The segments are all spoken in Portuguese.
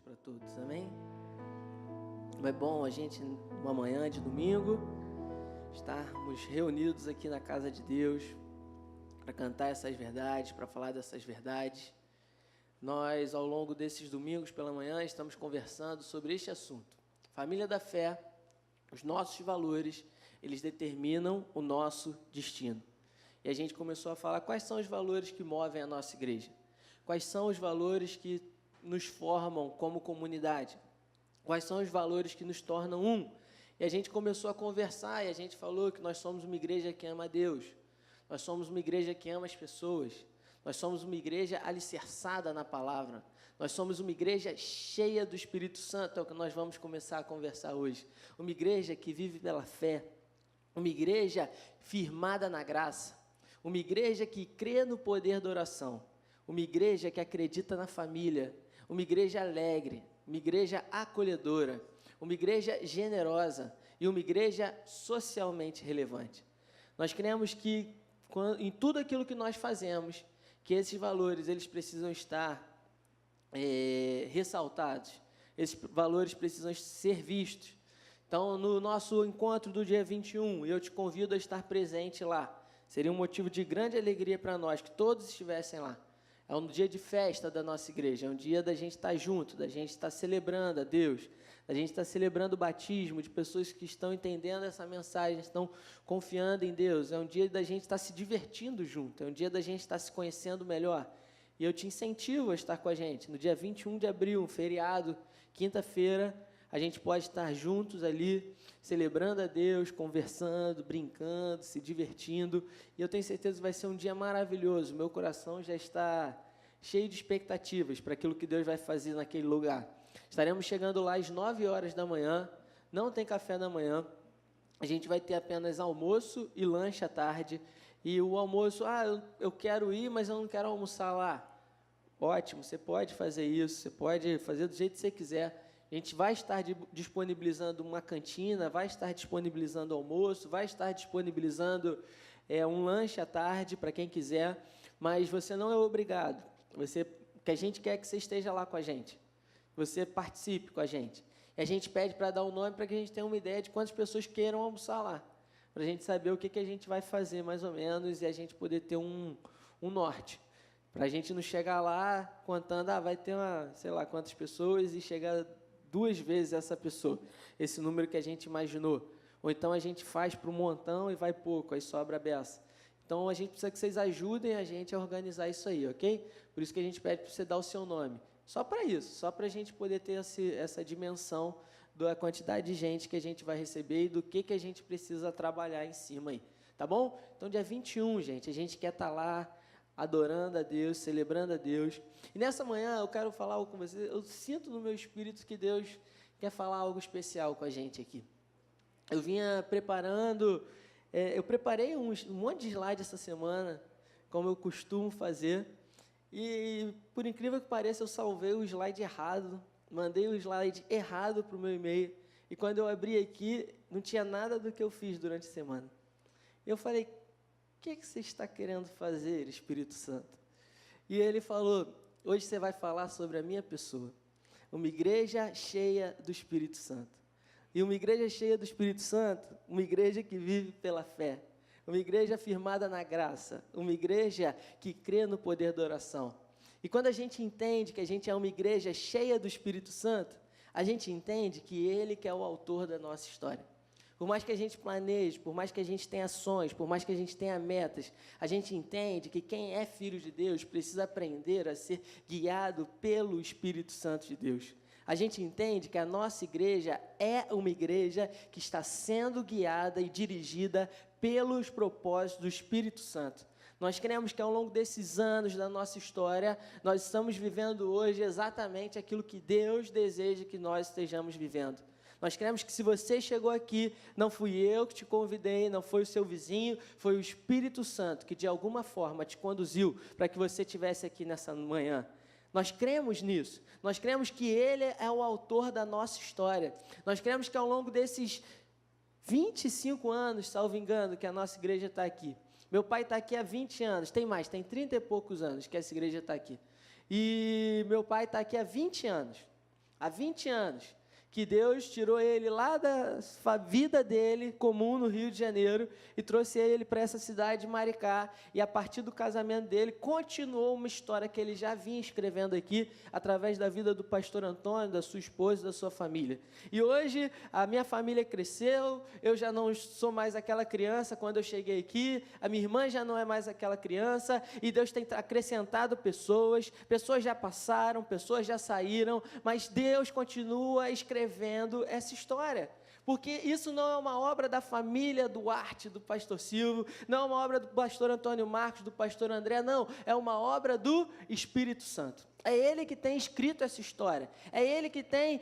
para todos, amém? É bom a gente, numa manhã de domingo, estarmos reunidos aqui na casa de Deus para cantar essas verdades, para falar dessas verdades. Nós, ao longo desses domingos pela manhã, estamos conversando sobre este assunto. Família da fé, os nossos valores, eles determinam o nosso destino. E a gente começou a falar quais são os valores que movem a nossa igreja, quais são os valores que nos formam como comunidade, quais são os valores que nos tornam um. E a gente começou a conversar e a gente falou que nós somos uma igreja que ama a Deus, nós somos uma igreja que ama as pessoas, nós somos uma igreja alicerçada na palavra, nós somos uma igreja cheia do Espírito Santo, é o que nós vamos começar a conversar hoje. Uma igreja que vive pela fé, uma igreja firmada na graça, uma igreja que crê no poder da oração, uma igreja que acredita na família, uma igreja alegre, uma igreja acolhedora, uma igreja generosa e uma igreja socialmente relevante. Nós cremos que em tudo aquilo que nós fazemos, que esses valores eles precisam estar ressaltados, esses valores precisam ser vistos. Então, no nosso encontro do dia 21, eu te convido a estar presente lá. Seria um motivo de grande alegria para nós que todos estivessem lá. É um dia de festa da nossa igreja, é um dia da gente estar junto, da gente estar celebrando a Deus, da gente estar celebrando o batismo de pessoas que estão entendendo essa mensagem, estão confiando em Deus. É um dia da gente estar se divertindo junto, é um dia da gente estar se conhecendo melhor. E eu te incentivo a estar com a gente. No dia 21 de abril, um feriado, quinta-feira, a gente pode estar juntos ali, celebrando a Deus, conversando, brincando, se divertindo. E eu tenho certeza que vai ser um dia maravilhoso. Meu coração já está cheio de expectativas para aquilo que Deus vai fazer naquele lugar. Estaremos chegando lá às 9 horas da manhã, não tem café da manhã. A gente vai ter apenas almoço e lanche à tarde. E o almoço, eu quero ir, mas eu não quero almoçar lá. Ótimo, você pode fazer isso, você pode fazer do jeito que você quiser. A gente vai estar disponibilizando uma cantina, vai estar disponibilizando almoço, vai estar disponibilizando um lanche à tarde para quem quiser, mas você não é obrigado. O que a gente quer é que você esteja lá com a gente, você participe com a gente. E a gente pede para dar o nome para que a gente tenha uma ideia de quantas pessoas queiram almoçar lá, para a gente saber o que a gente vai fazer mais ou menos e a gente poder ter um norte. Para a gente não chegar lá contando, vai ter sei lá quantas pessoas e chegar 2 vezes essa pessoa, esse número que a gente imaginou. Ou então a gente faz para um montão e vai pouco, aí sobra a beça. Então a gente precisa que vocês ajudem a gente a organizar isso aí, ok? Por isso que a gente pede para você dar o seu nome. Só para isso, só para a gente poder ter essa dimensão da quantidade de gente que a gente vai receber e do que a gente precisa trabalhar em cima aí. Tá bom? Então dia 21, gente, a gente quer estar lá, adorando a Deus, celebrando a Deus. E nessa manhã eu quero falar algo com vocês. Eu sinto no meu espírito que Deus quer falar algo especial com a gente aqui. Eu vinha preparando, eu preparei um monte de slide essa semana, como eu costumo fazer. E, por incrível que pareça, eu salvei o slide errado, mandei o slide errado para o meu e-mail. E quando eu abri aqui, não tinha nada do que eu fiz durante a semana. Eu falei, o que você está querendo fazer, Espírito Santo? E ele falou, hoje você vai falar sobre a minha pessoa, uma igreja cheia do Espírito Santo. E uma igreja cheia do Espírito Santo, uma igreja que vive pela fé, uma igreja firmada na graça, uma igreja que crê no poder da oração. E quando a gente entende que a gente é uma igreja cheia do Espírito Santo, a gente entende que Ele que é o autor da nossa história. Por mais que a gente planeje, por mais que a gente tenha ações, por mais que a gente tenha metas, a gente entende que quem é filho de Deus precisa aprender a ser guiado pelo Espírito Santo de Deus. A gente entende que a nossa igreja é uma igreja que está sendo guiada e dirigida pelos propósitos do Espírito Santo. Nós cremos que ao longo desses anos da nossa história, nós estamos vivendo hoje exatamente aquilo que Deus deseja que nós estejamos vivendo. Nós cremos que se você chegou aqui, não fui eu que te convidei, não foi o seu vizinho, foi o Espírito Santo que de alguma forma te conduziu para que você estivesse aqui nessa manhã. Nós cremos nisso, nós cremos que Ele é o autor da nossa história. Nós cremos que ao longo desses 25 anos, salvo engano, que a nossa igreja está aqui. Meu pai está aqui há 20 anos, tem 30 e poucos anos que essa igreja está aqui. E meu pai está aqui há 20 anos. há 20 anos, que Deus tirou ele lá da vida dele, comum no Rio de Janeiro, e trouxe ele para essa cidade de Maricá, e a partir do casamento dele, continuou uma história que ele já vinha escrevendo aqui, através da vida do pastor Antônio, da sua esposa e da sua família. E hoje, a minha família cresceu, eu já não sou mais aquela criança quando eu cheguei aqui, a minha irmã já não é mais aquela criança, e Deus tem acrescentado pessoas já passaram, pessoas já saíram, mas Deus continua escrevendo essa história, porque isso não é uma obra da família Duarte, do pastor Silvio, não é uma obra do pastor Antônio Marcos, do pastor André, não, é uma obra do Espírito Santo. É Ele que tem escrito essa história, é Ele que tem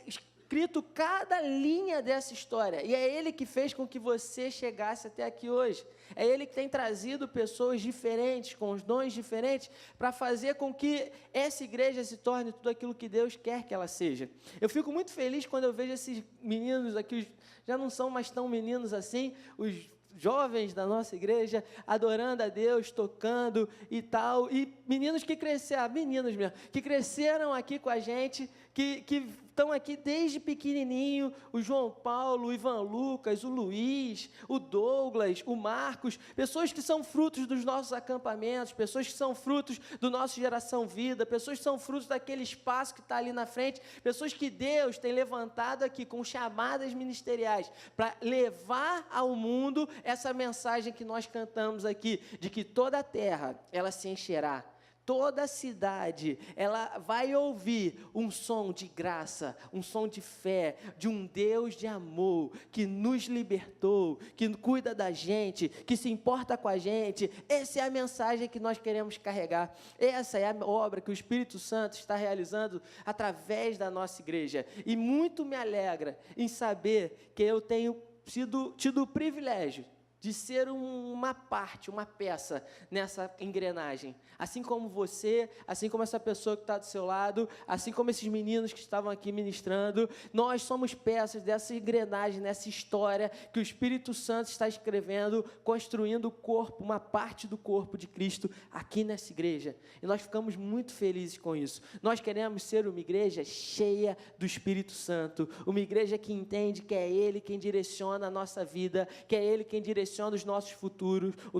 escrito cada linha dessa história, e é Ele que fez com que você chegasse até aqui hoje, é Ele que tem trazido pessoas diferentes, com os dons diferentes, para fazer com que essa igreja se torne tudo aquilo que Deus quer que ela seja. Eu fico muito feliz quando eu vejo esses meninos aqui, já não são mais tão meninos assim, os jovens da nossa igreja, adorando a Deus, tocando e tal, e meninos que cresceram, meninos mesmo, que cresceram aqui com a gente, que estão aqui desde pequenininho, o João Paulo, o Ivan Lucas, o Luiz, o Douglas, o Marcos, pessoas que são frutos dos nossos acampamentos, pessoas que são frutos do nosso Geração Vida, pessoas que são frutos daquele espaço que está ali na frente, pessoas que Deus tem levantado aqui com chamadas ministeriais para levar ao mundo essa mensagem que nós cantamos aqui, de que toda a terra, ela se encherá. Toda a cidade, ela vai ouvir um som de graça, um som de fé, de um Deus de amor, que nos libertou, que cuida da gente, que se importa com a gente. Essa é a mensagem que nós queremos carregar. Essa é a obra que o Espírito Santo está realizando através da nossa igreja. E muito me alegra em saber que eu tenho tido o privilégio de ser uma parte, uma peça nessa engrenagem. Assim como você, assim como essa pessoa que está do seu lado, assim como esses meninos que estavam aqui ministrando, nós somos peças dessa engrenagem, nessa história que o Espírito Santo está escrevendo, construindo o corpo, uma parte do corpo de Cristo aqui nessa igreja. E nós ficamos muito felizes com isso. Nós queremos ser uma igreja cheia do Espírito Santo, uma igreja que entende que é Ele quem direciona a nossa vida, que é Ele quem direciona o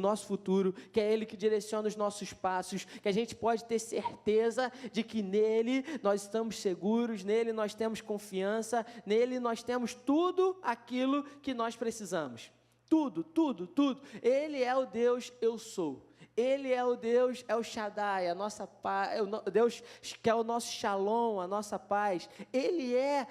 nosso futuro, que é Ele que direciona os nossos passos, que a gente pode ter certeza de que nele nós estamos seguros, nele nós temos confiança, nele nós temos tudo aquilo que nós precisamos. Tudo, tudo, tudo. Ele é o Deus eu sou. Ele é o Deus, é o Shaddai, a nossa paz, Deus que é o nosso Shalom, a nossa paz. Ele é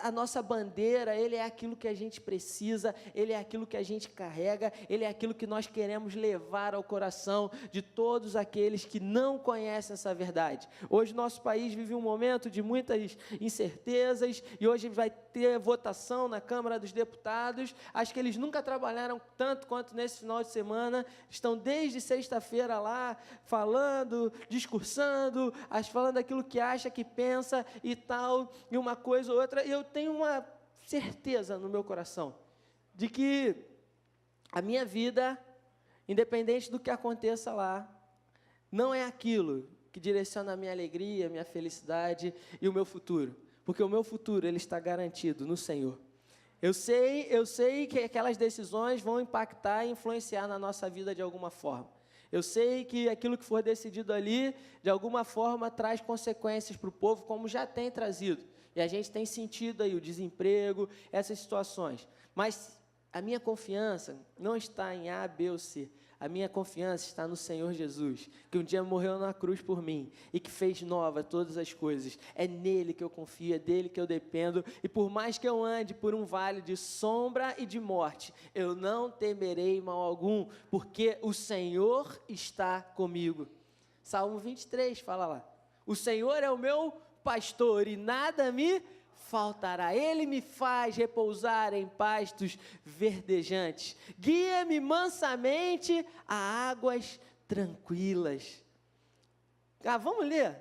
a nossa bandeira, Ele é aquilo que a gente precisa, Ele é aquilo que a gente carrega, Ele é aquilo que nós queremos levar ao coração de todos aqueles que não conhecem essa verdade. Hoje nosso país vive um momento de muitas incertezas e hoje vai ter votação na Câmara dos Deputados. Acho que eles nunca trabalharam tanto quanto nesse final de semana, estão desde sexta-feira lá, falando, discursando, falando aquilo que acha, que pensa e tal, e uma coisa ou outra, e eu tenho uma certeza no meu coração, de que a minha vida, independente do que aconteça lá, não é aquilo que direciona a minha alegria, a minha felicidade e o meu futuro, porque o meu futuro, ele está garantido no Senhor. Eu sei que aquelas decisões vão impactar e influenciar na nossa vida de alguma forma. Eu sei que aquilo que for decidido ali, de alguma forma, traz consequências para o povo, como já tem trazido. E a gente tem sentido aí o desemprego, essas situações. Mas a minha confiança não está em A, B ou C. A minha confiança está no Senhor Jesus, que um dia morreu na cruz por mim e que fez nova todas as coisas. É nele que eu confio, é dele que eu dependo. E por mais que eu ande por um vale de sombra e de morte, eu não temerei mal algum, porque o Senhor está comigo. Salmo 23 fala lá: o Senhor é o meu pastor e nada me faltará. Ele me faz repousar em pastos verdejantes. Guia-me mansamente a águas tranquilas. Vamos ler.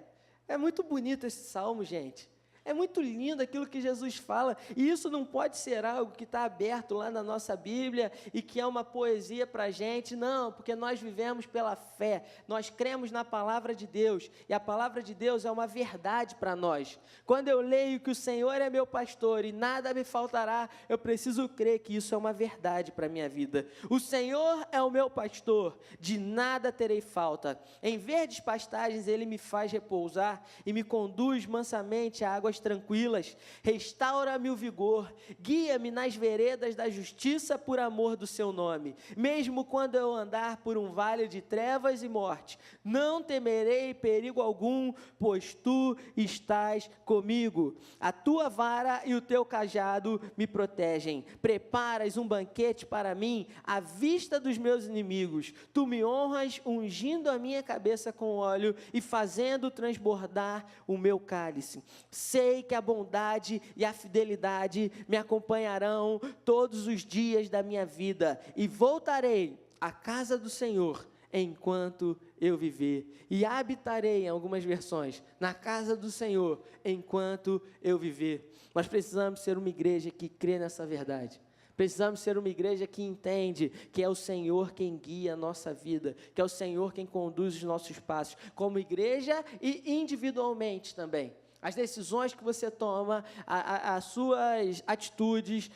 É muito bonito esse salmo, gente. É muito lindo aquilo que Jesus fala, e isso não pode ser algo que está aberto lá na nossa Bíblia e que é uma poesia para a gente, não, porque nós vivemos pela fé, nós cremos na palavra de Deus, e a palavra de Deus é uma verdade para nós. Quando eu leio que o Senhor é meu pastor e nada me faltará, eu preciso crer que isso é uma verdade para a minha vida. O Senhor é o meu pastor, de nada terei falta. Em verdes pastagens ele me faz repousar e me conduz mansamente a águas tranquilas. Restaura-me o vigor, guia-me nas veredas da justiça por amor do seu nome. Mesmo quando eu andar por um vale de trevas e morte, não temerei perigo algum, pois tu estás comigo. A tua vara e o teu cajado me protegem. Preparas um banquete para mim à vista dos meus inimigos. Tu me honras ungindo a minha cabeça com óleo e fazendo transbordar o meu cálice. Sei que a bondade e a fidelidade me acompanharão todos os dias da minha vida e voltarei à casa do Senhor enquanto eu viver, e habitarei, em algumas versões, na casa do Senhor enquanto eu viver. Nós precisamos ser uma igreja que crê nessa verdade. Precisamos ser uma igreja que entende que é o Senhor quem guia a nossa vida, que é o Senhor quem conduz os nossos passos, como igreja e individualmente também. As decisões que você toma, as suas atitudes,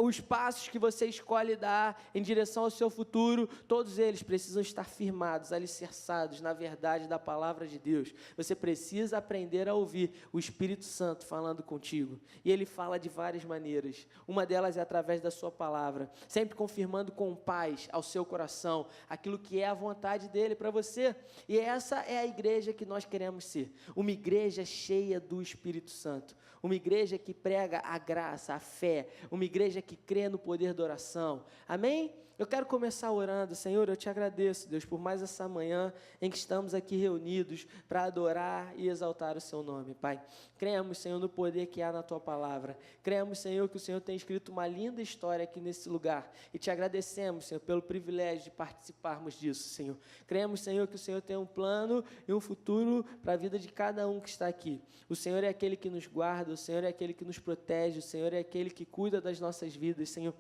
os passos que você escolhe dar em direção ao seu futuro, todos eles precisam estar firmados, alicerçados na verdade da palavra de Deus. Você precisa aprender a ouvir o Espírito Santo falando contigo. E Ele fala de várias maneiras. Uma delas é através da sua palavra, sempre confirmando com paz ao seu coração aquilo que é a vontade dEle para você. E essa é a igreja que nós queremos ser. Uma igreja cheia do Espírito Santo, uma igreja que prega a graça, a fé, uma igreja que crê no poder da oração, amém? Eu quero começar orando. Senhor, eu te agradeço, Deus, por mais essa manhã em que estamos aqui reunidos para adorar e exaltar o seu nome, Pai. Cremos, Senhor, no poder que há na tua palavra. Cremos, Senhor, que o Senhor tem escrito uma linda história aqui nesse lugar e te agradecemos, Senhor, pelo privilégio de participarmos disso, Senhor. Cremos, Senhor, que o Senhor tem um plano e um futuro para a vida de cada um que está aqui. O Senhor é aquele que nos guarda, o Senhor é aquele que nos protege, o Senhor é aquele que cuida das nossas vidas, Senhor.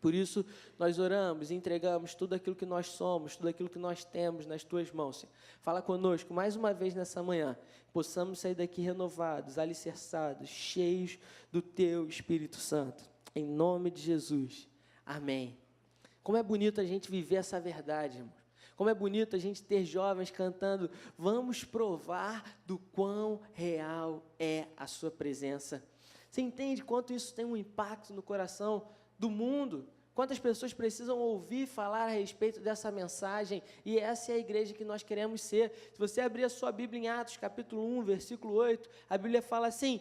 Por isso, nós oramos e entregamos tudo aquilo que nós somos, tudo aquilo que nós temos nas Tuas mãos, Senhor. Fala conosco mais uma vez nessa manhã, possamos sair daqui renovados, alicerçados, cheios do Teu Espírito Santo. Em nome de Jesus. Amém. Como é bonito a gente viver essa verdade, irmão. Como é bonito a gente ter jovens cantando, vamos provar do quão real é a Sua presença. Você entende quanto isso tem um impacto no coração do mundo? Quantas pessoas precisam ouvir falar a respeito dessa mensagem? E essa é a igreja que nós queremos ser. Se você abrir a sua Bíblia em Atos, capítulo 1, versículo 8, a Bíblia fala assim,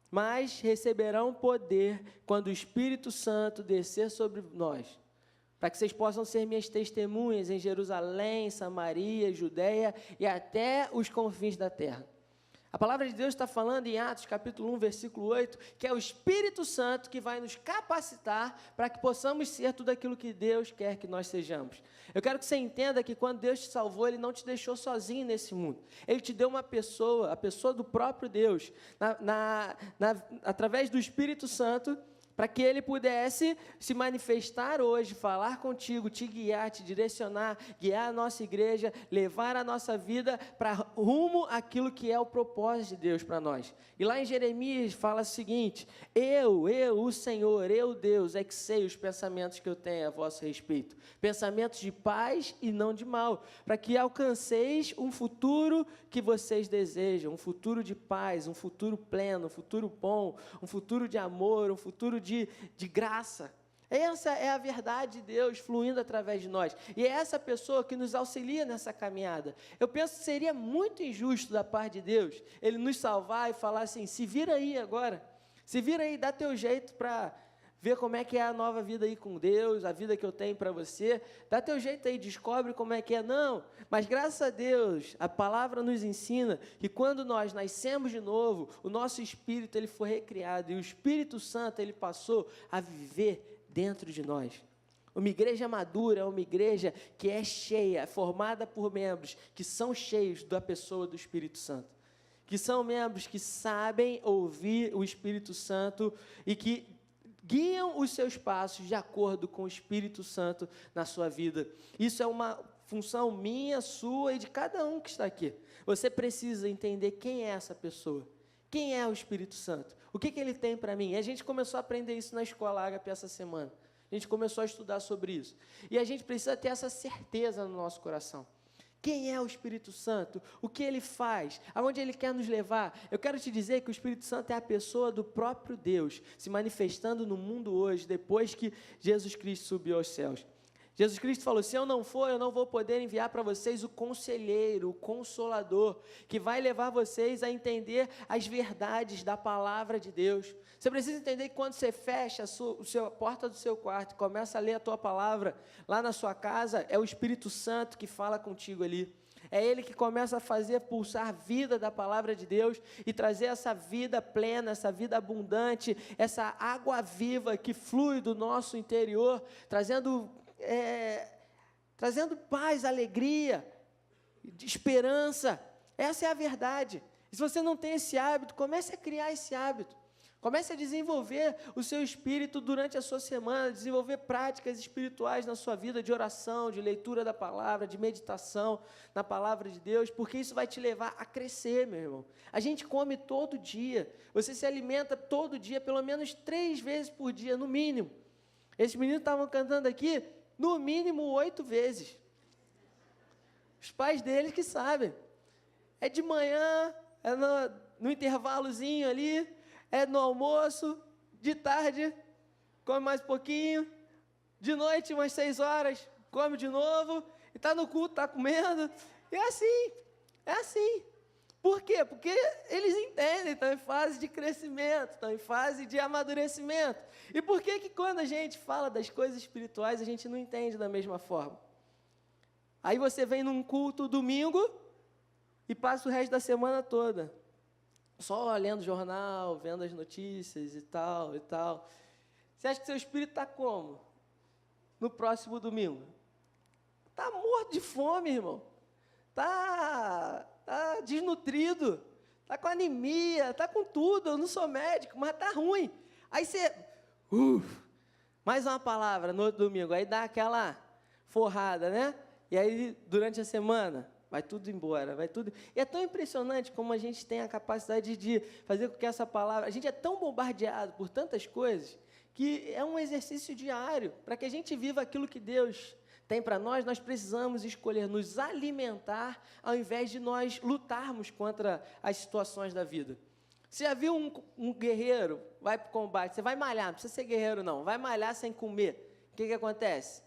mas receberão poder quando o Espírito Santo descer sobre nós, para que vocês possam ser minhas testemunhas em Jerusalém, Samaria, Judeia e até os confins da terra. A palavra de Deus está falando em Atos, capítulo 1, versículo 8, que é o Espírito Santo que vai nos capacitar para que possamos ser tudo aquilo que Deus quer que nós sejamos. Eu quero que você entenda que quando Deus te salvou, Ele não te deixou sozinho nesse mundo. Ele te deu uma pessoa, a pessoa do próprio Deus, através do Espírito Santo, para que Ele pudesse se manifestar hoje, falar contigo, te guiar, te direcionar, guiar a nossa igreja, levar a nossa vida para rumo àquilo que é o propósito de Deus para nós. E lá em Jeremias fala o seguinte, eu, o Senhor, eu, Deus, é que sei os pensamentos que eu tenho a vosso respeito, pensamentos de paz e não de mal, para que alcanceis um futuro que vocês desejam, um futuro de paz, um futuro pleno, um futuro bom, um futuro de amor, um futuro de graça. Essa é a verdade de Deus fluindo através de nós. E é essa pessoa que nos auxilia nessa caminhada. Eu penso que seria muito injusto da parte de Deus Ele nos salvar e falar assim, se vira aí agora, se vira aí, dá teu jeito para ver como é que é a nova vida aí com Deus, a vida que eu tenho para você, dá teu jeito aí, descobre como é que é. Não, mas graças a Deus, a palavra nos ensina que quando nós nascemos de novo, o nosso espírito ele foi recriado e o Espírito Santo ele passou a viver dentro de nós. Uma igreja madura é uma igreja que é cheia, formada por membros que são cheios da pessoa do Espírito Santo. que são membros que sabem ouvir o Espírito Santo e que guiam os seus passos de acordo com o Espírito Santo na sua vida. Isso é uma função minha, sua e de cada um que está aqui. Você precisa entender quem é essa pessoa. Quem é o Espírito Santo? O que ele tem para mim? E a gente começou a aprender isso na Escola Ágape essa semana. A gente começou a estudar sobre isso. E a gente precisa ter essa certeza no nosso coração. Quem é o Espírito Santo? O que ele faz? Aonde ele quer nos levar? Eu quero te dizer que o Espírito Santo é a pessoa do próprio Deus, se manifestando no mundo hoje, depois que Jesus Cristo subiu aos céus. Jesus Cristo falou, se eu não for, eu não vou poder enviar para vocês o Conselheiro, o Consolador, que vai levar vocês a entender as verdades da Palavra de Deus. Você precisa entender que quando você fecha a porta do seu quarto e começa a ler a tua palavra lá na sua casa, é o Espírito Santo que fala contigo ali. É Ele que começa a fazer pulsar a vida da Palavra de Deus e trazer essa vida plena, essa vida abundante, essa água viva que flui do nosso interior, trazendo paz, alegria, esperança. Essa é a verdade. E se você não tem esse hábito, comece a criar esse hábito. Comece a desenvolver o seu espírito durante a sua semana, desenvolver práticas espirituais na sua vida, de oração, de leitura da palavra, de meditação na palavra de Deus, porque isso vai te levar a crescer, meu irmão. A gente come todo dia, você se alimenta todo dia, pelo menos 3 vezes por dia, no mínimo. Esses meninos estavam cantando aqui, no mínimo 8 vezes. Os pais deles que sabem. É de manhã, é no intervalozinho ali, é no almoço, de tarde, come mais um pouquinho, de noite, umas 6 horas, come de novo, e está no culto, está comendo. E é assim. Por quê? Porque eles entendem, estão em fase de crescimento, estão em fase de amadurecimento. E por que quando a gente fala das coisas espirituais, a gente não entende da mesma forma? Aí você vem num culto domingo e passa o resto da semana toda só lendo jornal, vendo as notícias e tal. Você acha que seu espírito está como? No próximo domingo? Está morto de fome, irmão. Está desnutrido, está com anemia, está com tudo. Eu não sou médico, mas está ruim. Aí você, mais uma palavra no outro domingo, aí dá aquela forrada, né? E aí, durante a semana, vai tudo embora, vai tudo. E é tão impressionante como a gente tem a capacidade de fazer com que essa palavra... A gente é tão bombardeado por tantas coisas que é um exercício diário. Para que a gente viva aquilo que Deus tem para nós precisamos escolher nos alimentar ao invés de nós lutarmos contra as situações da vida. Você já viu um guerreiro, vai para o combate, você vai malhar, não precisa ser guerreiro não, vai malhar sem comer. O que acontece?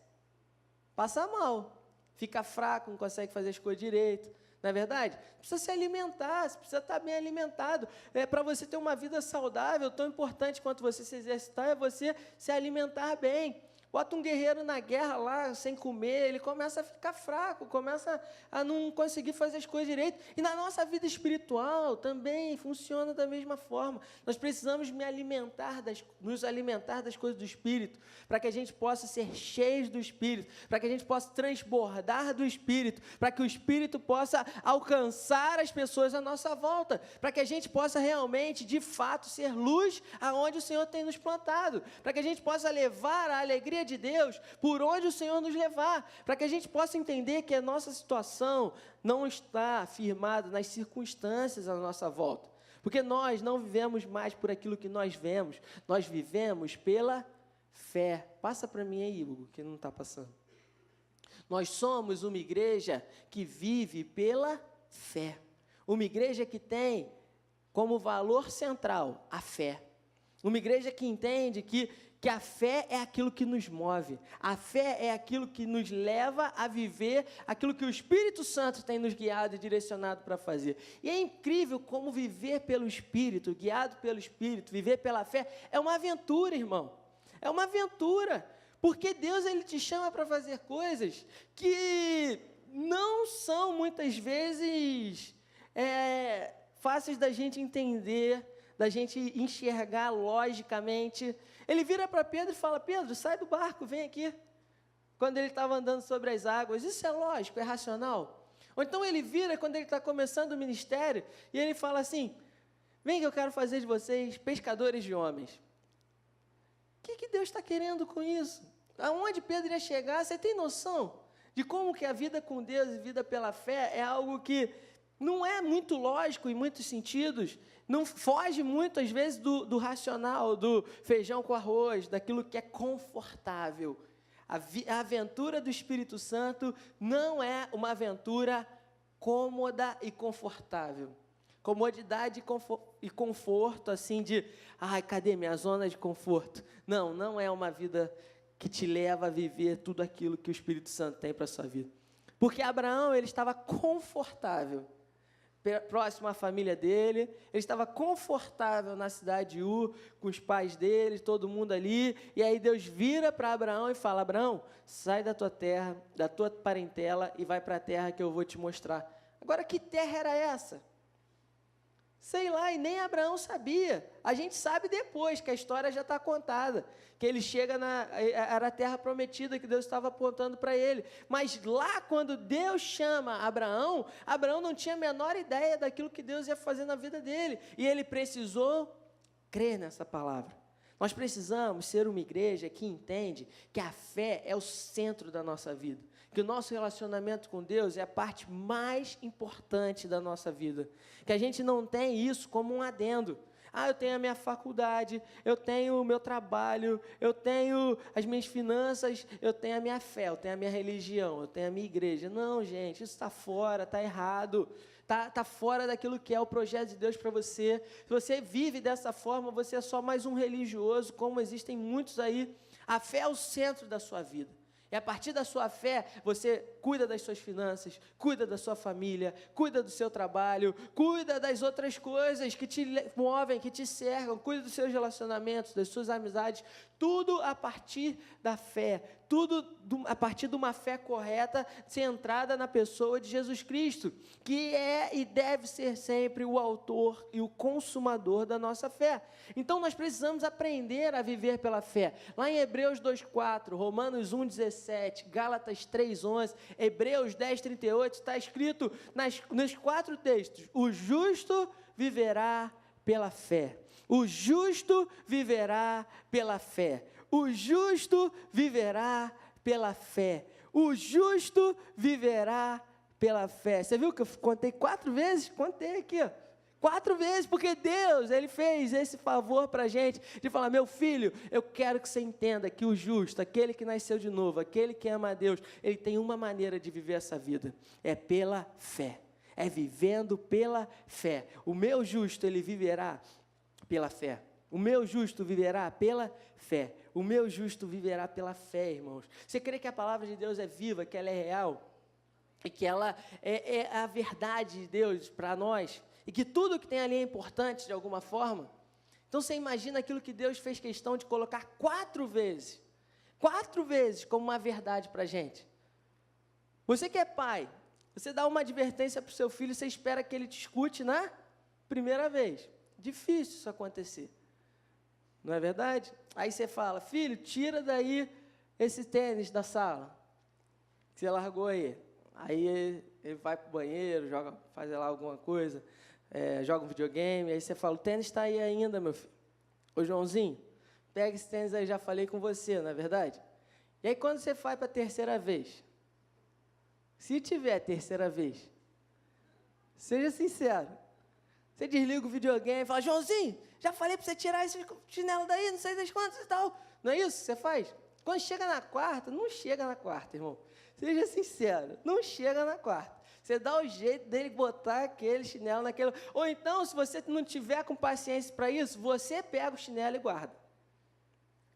Passa mal. Fica fraco, não consegue fazer as coisas direito, não é verdade? Precisa se alimentar, você precisa estar bem alimentado. Para você ter uma vida saudável, tão importante quanto você se exercitar, é você se alimentar bem. Bota um guerreiro na guerra lá, sem comer, ele começa a ficar fraco, começa a não conseguir fazer as coisas direito. E na nossa vida espiritual também funciona da mesma forma. Nós precisamos nos alimentar das coisas do Espírito, para que a gente possa ser cheios do Espírito, para que a gente possa transbordar do Espírito, para que o Espírito possa alcançar as pessoas à nossa volta, para que a gente possa realmente, de fato, ser luz aonde o Senhor tem nos plantado, para que a gente possa levar a alegria de Deus por onde o Senhor nos levar, para que a gente possa entender que a nossa situação não está firmada nas circunstâncias à nossa volta, porque nós não vivemos mais por aquilo que nós vemos, nós vivemos pela fé. Passa para mim aí, Hugo, que não está passando. Nós somos uma igreja que vive pela fé, uma igreja que tem como valor central a fé, uma igreja que entende que a fé é aquilo que nos move, a fé é aquilo que nos leva a viver aquilo que o Espírito Santo tem nos guiado e direcionado para fazer. E é incrível como viver pelo Espírito, guiado pelo Espírito, viver pela fé, é uma aventura, irmão, é uma aventura, porque Deus ele te chama para fazer coisas que não são muitas vezes fáceis da gente entender, da gente enxergar logicamente. Ele vira para Pedro e fala, Pedro, sai do barco, vem aqui. Quando ele estava andando sobre as águas, isso é lógico, é racional? Ou então ele vira quando ele está começando o ministério e ele fala assim, vem que eu quero fazer de vocês pescadores de homens. O que Deus está querendo com isso? Aonde Pedro ia chegar? Você tem noção de como que a vida com Deus e vida pela fé é algo que não é muito lógico em muitos sentidos, não foge muito, às vezes, do racional, do feijão com arroz, daquilo que é confortável. A aventura do Espírito Santo não é uma aventura cômoda e confortável. Comodidade e conforto, assim, cadê minha zona de conforto? Não é uma vida que te leva a viver tudo aquilo que o Espírito Santo tem para a sua vida. Porque Abraão, ele estava confortável, próximo à família dele, ele estava confortável na cidade de Ur, com os pais dele, todo mundo ali, e aí Deus vira para Abraão e fala, Abraão, sai da tua terra, da tua parentela, e vai para a terra que eu vou te mostrar. Agora, que terra era essa? Sei lá, e nem Abraão sabia. A gente sabe depois, que a história já está contada, que ele chega era a terra prometida que Deus estava apontando para ele. Mas lá, quando Deus chama Abraão, Abraão não tinha a menor ideia daquilo que Deus ia fazer na vida dele. E ele precisou crer nessa palavra. Nós precisamos ser uma igreja que entende que a fé é o centro da nossa vida. Que o nosso relacionamento com Deus é a parte mais importante da nossa vida. Que a gente não tem isso como um adendo. Eu tenho a minha faculdade, eu tenho o meu trabalho, eu tenho as minhas finanças, eu tenho a minha fé, eu tenho a minha religião, eu tenho a minha igreja. Não, gente, isso está fora, está errado. Está fora daquilo que é o projeto de Deus para você. Se você vive dessa forma, você é só mais um religioso, como existem muitos aí. A fé é o centro da sua vida. E a partir da sua fé, você cuida das suas finanças, cuida da sua família, cuida do seu trabalho, cuida das outras coisas que te movem, que te cercam, cuida dos seus relacionamentos, das suas amizades, tudo a partir da fé, tudo a partir de uma fé correta, centrada na pessoa de Jesus Cristo, que é e deve ser sempre o autor e o consumador da nossa fé. Então, nós precisamos aprender a viver pela fé. Lá em Hebreus 2:4, Romanos 1:17, Gálatas 3:11, Hebreus 10:38, está escrito nos 4 textos, o justo viverá pela fé. O justo viverá pela fé. O justo viverá pela fé. O justo viverá pela fé. Você viu que eu contei 4 vezes? Contei aqui, ó. 4 vezes, porque Deus, Ele fez esse favor para a gente, de falar, meu filho, eu quero que você entenda que o justo, aquele que nasceu de novo, aquele que ama a Deus, ele tem uma maneira de viver essa vida, é pela fé, é vivendo pela fé. O meu justo, ele viverá pela fé. O meu justo viverá pela fé. O meu justo viverá pela fé, irmãos. Você crê que a palavra de Deus é viva, que ela é real? E que ela é a verdade de Deus para nós? E que tudo que tem ali é importante de alguma forma? Então você imagina aquilo que Deus fez questão de colocar 4 vezes. 4 vezes como uma verdade para a gente. Você que é pai, você dá uma advertência para o seu filho, você espera que ele te escute na primeira vez. Difícil isso acontecer. Não é verdade? Aí você fala, filho, tira daí esse tênis da sala, que você largou aí. Aí ele vai para o banheiro, faz lá alguma coisa, joga um videogame, aí você fala, o tênis está aí ainda, meu filho. Ô, Joãozinho, pega esse tênis aí, já falei com você, não é verdade? E aí quando você vai para a terceira vez, se tiver a terceira vez, seja sincero, você desliga o videogame e fala, Joãozinho, já falei para você tirar esse chinelo daí, não sei das quantas e tal. Não é isso que você faz? Quando chega na quarta, não chega na quarta, irmão. Seja sincero, não chega na quarta. Você dá o jeito dele botar aquele chinelo naquele... Ou então, se você não tiver com paciência para isso, você pega o chinelo e guarda.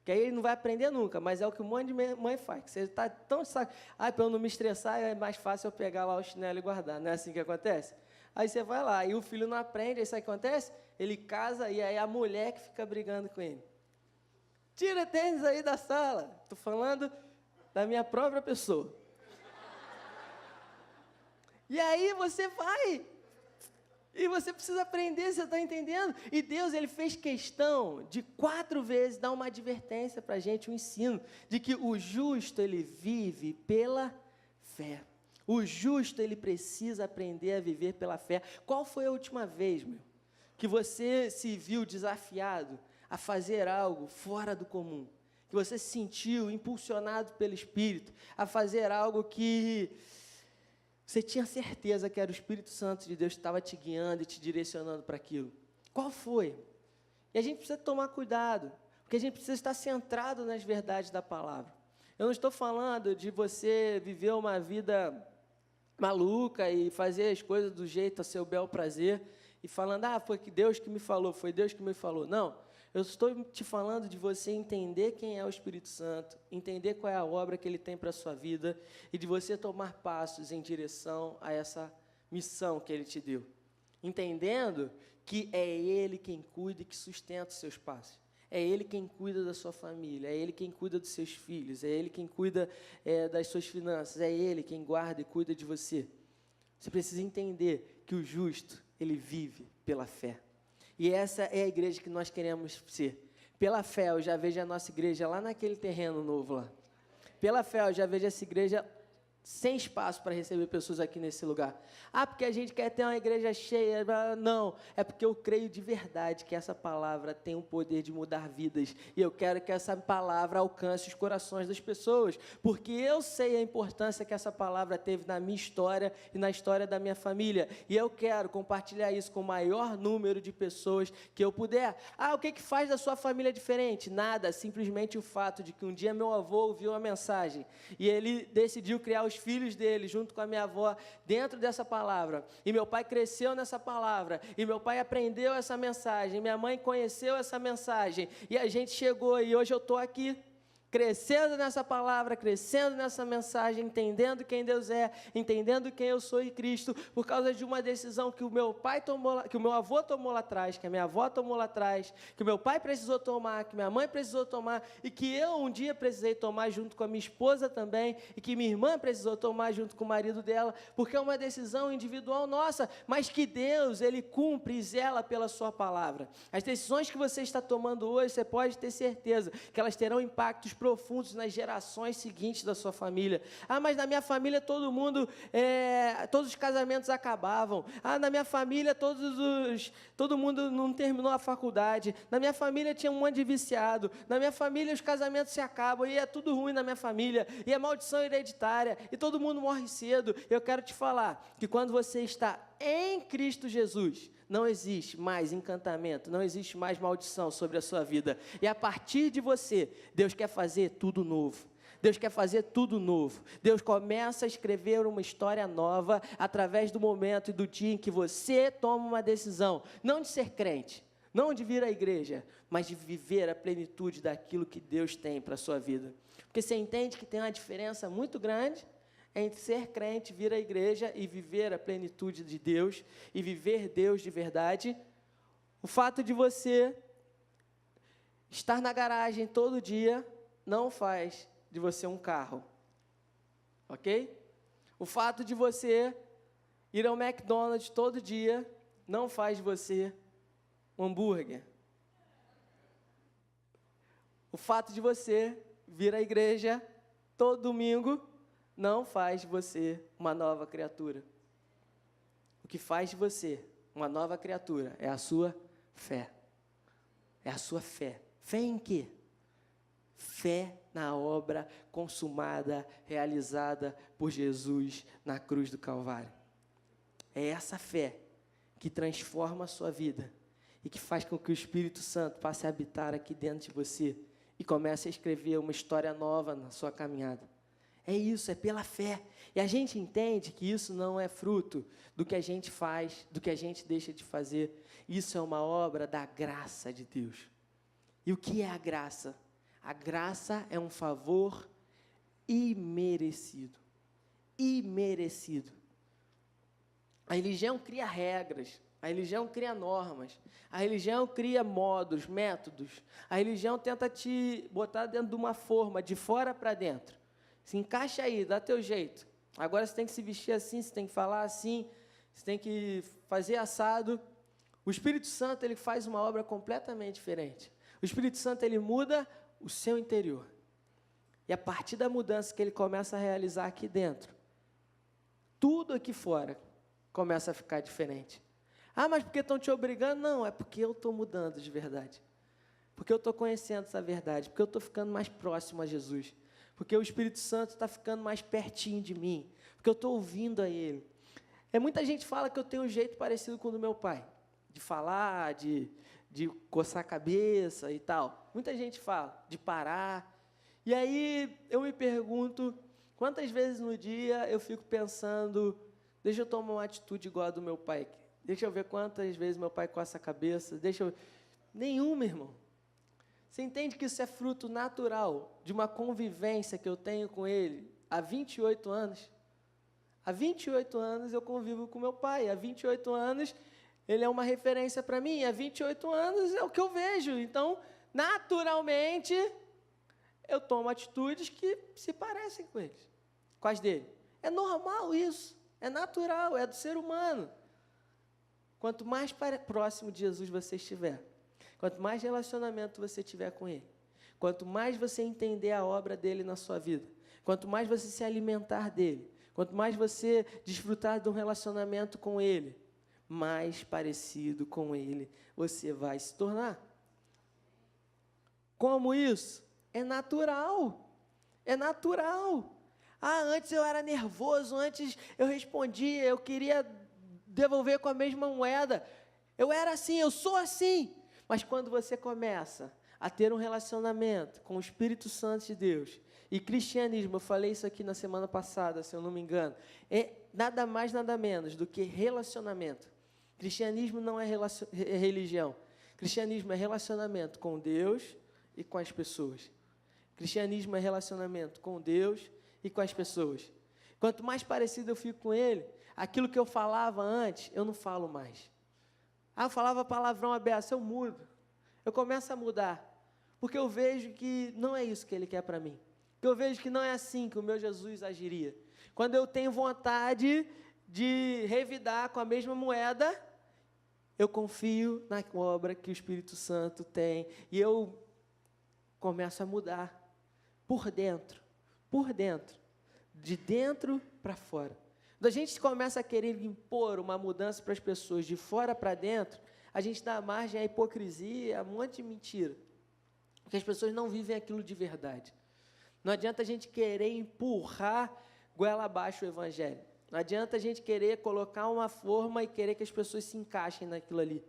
Que aí ele não vai aprender nunca, mas é o que um monte de mãe faz. Você está tão saco... para eu não me estressar, é mais fácil eu pegar lá o chinelo e guardar. Não é assim que acontece? Aí você vai lá, e o filho não aprende, aí sabe o que acontece? Ele casa, e aí a mulher que fica brigando com ele. Tira tênis aí da sala. Estou falando da minha própria pessoa. E aí você vai, e você precisa aprender, você está entendendo? E Deus, Ele fez questão de 4 vezes dar uma advertência para a gente, um ensino, de que o justo, ele vive pela fé. O justo, ele precisa aprender a viver pela fé. Qual foi a última vez, que você se viu desafiado a fazer algo fora do comum? Que você se sentiu impulsionado pelo Espírito a fazer algo que você tinha certeza que era o Espírito Santo de Deus que estava te guiando e te direcionando para aquilo? Qual foi? E a gente precisa tomar cuidado, porque a gente precisa estar centrado nas verdades da palavra. Eu não estou falando de você viver uma vida maluca e fazer as coisas do jeito a seu bel prazer e falando, foi que Deus que me falou, foi Deus que me falou. Não, eu estou te falando de você entender quem é o Espírito Santo, entender qual é a obra que Ele tem para a sua vida e de você tomar passos em direção a essa missão que Ele te deu. Entendendo que é Ele quem cuida e que sustenta os seus passos. É Ele quem cuida da sua família, é Ele quem cuida dos seus filhos, é Ele quem cuida das suas finanças, é Ele quem guarda e cuida de você. Você precisa entender que o justo, ele vive pela fé. E essa é a igreja que nós queremos ser. Pela fé, eu já vejo a nossa igreja lá naquele terreno novo lá. Pela fé, eu já vejo essa igreja sem espaço para receber pessoas aqui nesse lugar. Porque a gente quer ter uma igreja cheia. Não, é porque eu creio de verdade que essa palavra tem o poder de mudar vidas. E eu quero que essa palavra alcance os corações das pessoas. Porque eu sei a importância que essa palavra teve na minha história e na história da minha família. E eu quero compartilhar isso com o maior número de pessoas que eu puder. O que faz da sua família diferente? Nada, simplesmente o fato de que um dia meu avô ouviu uma mensagem e ele decidiu criar os filhos dele, junto com a minha avó, dentro dessa palavra. E meu pai cresceu nessa palavra. E meu pai aprendeu essa mensagem. Minha mãe conheceu essa mensagem. E a gente chegou e hoje eu estou aqui, crescendo nessa palavra, crescendo nessa mensagem, entendendo quem Deus é, entendendo quem eu sou em Cristo, por causa de uma decisão que o meu pai tomou, que o meu avô tomou lá atrás, que a minha avó tomou lá atrás, que o meu pai precisou tomar, que minha mãe precisou tomar, e que eu um dia precisei tomar junto com a minha esposa também, e que minha irmã precisou tomar junto com o marido dela, porque é uma decisão individual nossa, mas que Deus, Ele cumpre e zela pela sua palavra. As decisões que você está tomando hoje, você pode ter certeza que elas terão impactos profundos nas gerações seguintes da sua família. Mas na minha família todo os casamentos acabavam. Na minha família todo mundo não terminou a faculdade. Na minha família tinha um monte de viciado. Na minha família os casamentos se acabam e é tudo ruim na minha família. E é maldição hereditária e todo mundo morre cedo. Eu quero te falar que quando você está em Cristo Jesus, não existe mais encantamento, não existe mais maldição sobre a sua vida. E a partir de você, Deus quer fazer tudo novo. Deus quer fazer tudo novo. Deus começa a escrever uma história nova através do momento e do dia em que você toma uma decisão, não de ser crente, não de vir à igreja, mas de viver a plenitude daquilo que Deus tem para a sua vida. Porque você entende que tem uma diferença muito grande entre ser crente, vir à igreja e viver a plenitude de Deus e viver Deus de verdade. O fato de você estar na garagem todo dia não faz de você um carro, ok? O fato de você ir ao McDonald's todo dia não faz de você um hambúrguer. O fato de você vir à igreja todo domingo não faz de você uma nova criatura. O que faz de você uma nova criatura é a sua fé. É a sua fé. Fé em quê? Fé na obra consumada, realizada por Jesus na cruz do Calvário. É essa fé que transforma a sua vida e que faz com que o Espírito Santo passe a habitar aqui dentro de você e comece a escrever uma história nova na sua caminhada. É isso, é pela fé. E a gente entende que isso não é fruto do que a gente faz, do que a gente deixa de fazer. Isso é uma obra da graça de Deus. E o que é a graça? A graça é um favor imerecido. Imerecido. A religião cria regras, a religião cria normas, a religião cria modos, métodos. A religião tenta te botar dentro de uma forma, de fora para dentro. Se encaixa aí, dá teu jeito. Agora você tem que se vestir assim, você tem que falar assim, você tem que fazer assado. O Espírito Santo, ele faz uma obra completamente diferente. O Espírito Santo, ele muda o seu interior. E a partir da mudança que ele começa a realizar aqui dentro, tudo aqui fora começa a ficar diferente. Ah, mas porque estão te obrigando? Não, é porque eu estou mudando de verdade. Porque eu estou conhecendo essa verdade, porque eu estou ficando mais próximo a Jesus. Porque o Espírito Santo está ficando mais pertinho de mim. Porque eu estou ouvindo a Ele. Muita gente fala que eu tenho um jeito parecido com o do meu pai. De falar, de coçar a cabeça e tal. Muita gente fala, de parar. E aí eu me pergunto, quantas vezes no dia eu fico pensando, deixa eu tomar uma atitude igual a do meu pai. Deixa eu ver quantas vezes meu pai coça a cabeça. Nenhuma, irmão. Você entende que isso é fruto natural de uma convivência que eu tenho com ele há 28 anos? Há 28 anos eu convivo com meu pai. Há 28 anos ele é uma referência para mim. Há 28 anos é o que eu vejo. Então, naturalmente, eu tomo atitudes que se parecem com eles. Com as dele. É normal isso. É natural. É do ser humano. Quanto mais próximo de Jesus você estiver, quanto mais relacionamento você tiver com Ele, quanto mais você entender a obra dEle na sua vida, quanto mais você se alimentar dEle, quanto mais você desfrutar de um relacionamento com Ele, mais parecido com Ele você vai se tornar. Como isso? É natural. É natural. Ah, antes eu era nervoso, antes eu respondia, eu queria devolver com a mesma moeda. Eu era assim, eu sou assim. Mas quando você começa a ter um relacionamento com o Espírito Santo de Deus, e cristianismo, eu falei isso aqui na semana passada, se eu não me engano, é nada mais, nada menos do que relacionamento. Cristianismo não é religião. Cristianismo é relacionamento com Deus e com as pessoas. Cristianismo é relacionamento com Deus e com as pessoas. Quanto mais parecido eu fico com Ele, aquilo que eu falava antes, eu não falo mais. Ah, eu falava palavrão aberto, eu mudo. Eu começo a mudar. Porque eu vejo que não é isso que Ele quer para mim. Porque eu vejo que não é assim que o meu Jesus agiria. Quando eu tenho vontade de revidar com a mesma moeda, eu confio na obra que o Espírito Santo tem. E eu começo a mudar. Por dentro. Por dentro. De dentro para fora. Quando a gente começa a querer impor uma mudança para as pessoas de fora para dentro, a gente dá margem à hipocrisia, a um monte de mentira. Porque as pessoas não vivem aquilo de verdade. Não adianta a gente querer empurrar goela abaixo o Evangelho. Não adianta a gente querer colocar uma forma e querer que as pessoas se encaixem naquilo ali.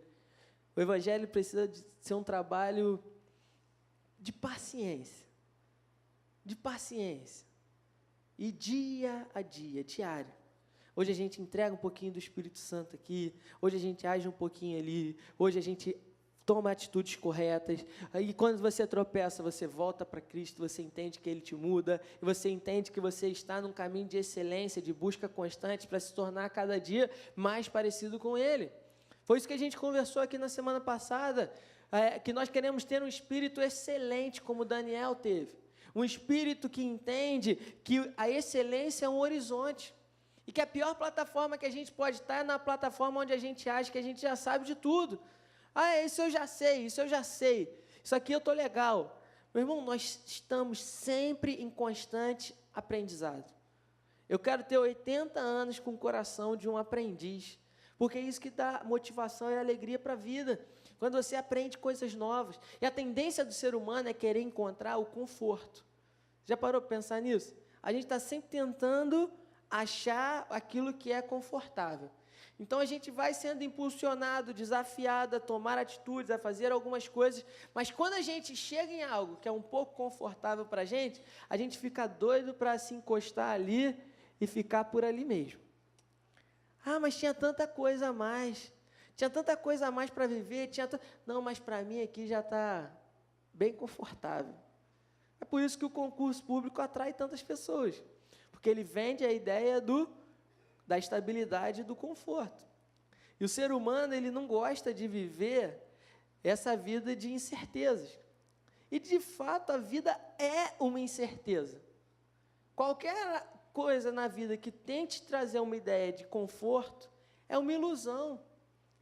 O Evangelho precisa ser um trabalho de paciência. De paciência. E dia a dia, diário. Hoje a gente entrega um pouquinho do Espírito Santo aqui, hoje a gente age um pouquinho ali, hoje a gente toma atitudes corretas, aí quando você tropeça, você volta para Cristo, você entende que Ele te muda, e você entende que você está num caminho de excelência, de busca constante, para se tornar cada dia mais parecido com Ele. Foi isso que a gente conversou aqui na semana passada, que nós queremos ter um espírito excelente, como Daniel teve. Um espírito que entende que a excelência é um horizonte. E que a pior plataforma que a gente pode estar é na plataforma onde a gente acha que a gente já sabe de tudo. Ah, isso eu já sei, isso eu já sei. Isso aqui eu estou legal. Meu irmão, nós estamos sempre em constante aprendizado. Eu quero ter 80 anos com o coração de um aprendiz. Porque é isso que dá motivação e alegria para a vida. Quando você aprende coisas novas. E a tendência do ser humano é querer encontrar o conforto. Já parou para pensar nisso? A gente está sempre tentando achar aquilo que é confortável. Então, a gente vai sendo impulsionado, desafiado a tomar atitudes, a fazer algumas coisas, mas quando a gente chega em algo que é um pouco confortável para a gente fica doido para se encostar ali e ficar por ali mesmo. Ah, mas tinha tanta coisa a mais, para viver, não, mas para mim aqui já está bem confortável. É por isso que o concurso público atrai tantas pessoas. Porque ele vende a ideia da estabilidade e do conforto. E o ser humano, ele não gosta de viver essa vida de incertezas. E, de fato, a vida é uma incerteza. Qualquer coisa na vida que tente trazer uma ideia de conforto é uma ilusão.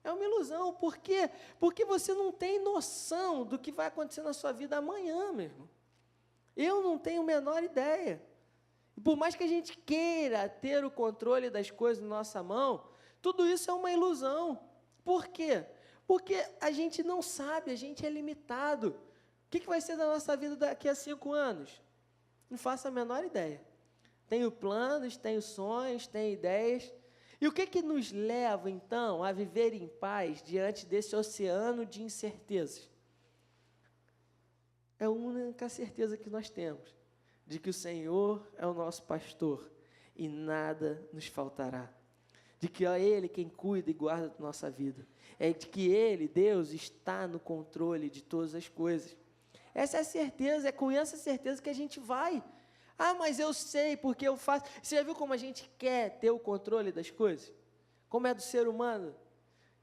É uma ilusão. Por quê? Porque você não tem noção do que vai acontecer na sua vida amanhã, meu irmão. Eu não tenho a menor ideia. E por mais que a gente queira ter o controle das coisas na nossa mão, tudo isso é uma ilusão. Por quê? Porque a gente não sabe, a gente é limitado. O que vai ser da nossa vida daqui a 5 anos? Não faço a menor ideia. Tenho planos, tenho sonhos, tenho ideias. E o que nos leva, então, a viver em paz diante desse oceano de incertezas? É a única certeza que nós temos, de que o Senhor é o nosso pastor e nada nos faltará. De que é Ele quem cuida e guarda da nossa vida. É de que Ele, Deus, está no controle de todas as coisas. Essa é a certeza, é com essa certeza que a gente vai. Ah, mas eu sei porque eu faço. Você já viu como a gente quer ter o controle das coisas? Como é do ser humano?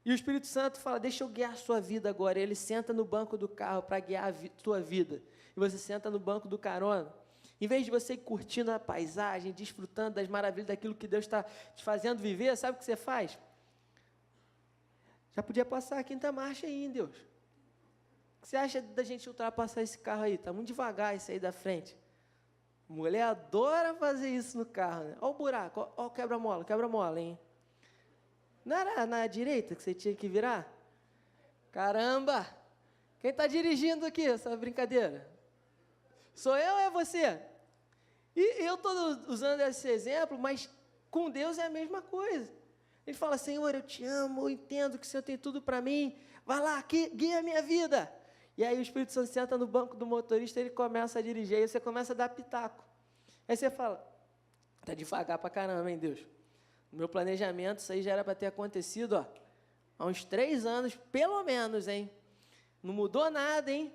E o Espírito Santo fala, deixa eu guiar a sua vida agora. Ele senta no banco do carro para guiar a tua vida. E você senta no banco do carona. Em vez de você ir curtindo a paisagem, desfrutando das maravilhas daquilo que Deus está te fazendo viver, sabe o que você faz? Já podia passar a 5ª marcha aí, hein, Deus? O que você acha da gente ultrapassar esse carro aí? Está muito devagar esse aí da frente. Mulher adora fazer isso no carro, né? Olha o buraco, olha o quebra-mola, hein? Não era na direita que você tinha que virar? Caramba! Quem está dirigindo aqui essa brincadeira? Sou eu ou é você? E eu estou usando esse exemplo, mas com Deus é a mesma coisa. Ele fala, Senhor, eu te amo, eu entendo que o Senhor tem tudo para mim, vai lá, guia a minha vida. E aí o Espírito Santo senta no banco do motorista, ele começa a dirigir, aí você começa a dar pitaco. Aí você fala, está devagar para caramba, hein, Deus? No meu planejamento, isso aí já era para ter acontecido, ó, há uns 3 anos, pelo menos, hein? Não mudou nada, hein?